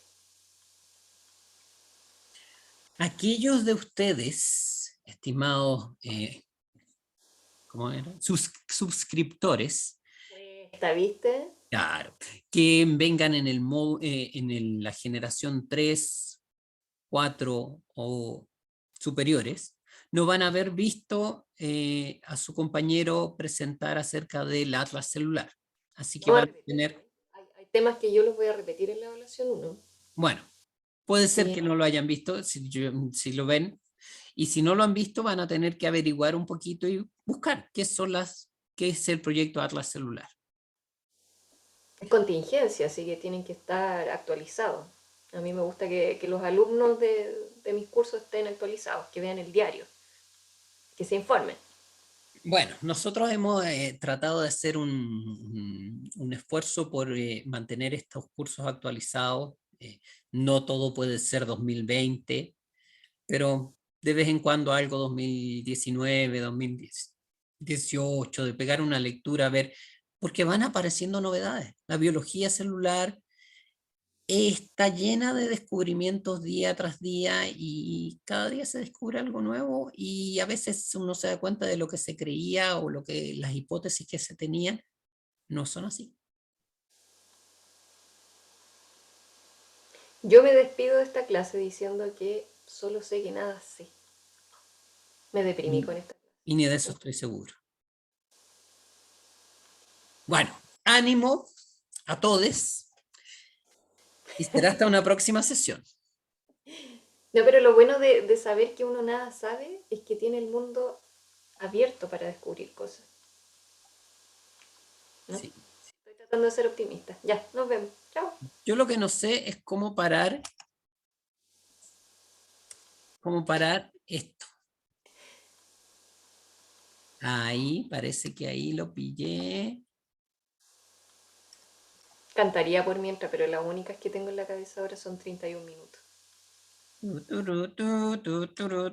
S1: Aquellos de ustedes, estimados, ¿cómo era? Suscriptores,
S2: ¿Esta viste?
S1: claro, que vengan en la generación 3, 4 o superiores, no van a haber visto a su compañero presentar acerca del atlas celular. Así que
S2: Vamos a
S1: van a
S2: repetirlo.
S1: tener,
S2: Hay temas que yo los voy a repetir en la evaluación 1.
S1: bueno, puede ser
S2: Y
S1: que no lo hayan visto, si lo ven, y si no lo han visto van a tener que averiguar un poquito y buscar qué es el proyecto Atlas Celular.
S2: es contingencia, así que tienen que estar actualizados. A mí me gusta que los alumnos de mis cursos estén actualizados, que vean el diario, que se informen.
S1: Bueno, nosotros hemos tratado de hacer un esfuerzo por mantener estos cursos actualizados. No todo puede ser 2020, pero de vez en cuando algo 2019, 2018, de pegar una lectura, a ver, porque van apareciendo novedades. La biología celular está llena de descubrimientos día tras día y cada día se descubre algo nuevo y a veces uno se da cuenta de lo que se creía o las hipótesis que se tenían no son así.
S2: Yo me despido de esta clase diciendo que solo sé que nada sé. Me deprimí con esta
S1: Y ni de eso estoy seguro. Bueno, ánimo a todos y será hasta una próxima sesión.
S2: No, pero lo bueno de saber que uno nada sabe es que tiene el mundo abierto para descubrir cosas, ¿no?
S1: Sí.
S2: Estoy tratando de ser optimista. Ya, nos vemos. Chao.
S1: Yo lo que no sé es cómo parar esto. Ahí, parece que ahí lo pillé.
S2: Cantaría por mientras, pero las únicas que tengo en la cabeza ahora son 31 minutos.
S1: Tu, tu, tu, tu, tu, tu,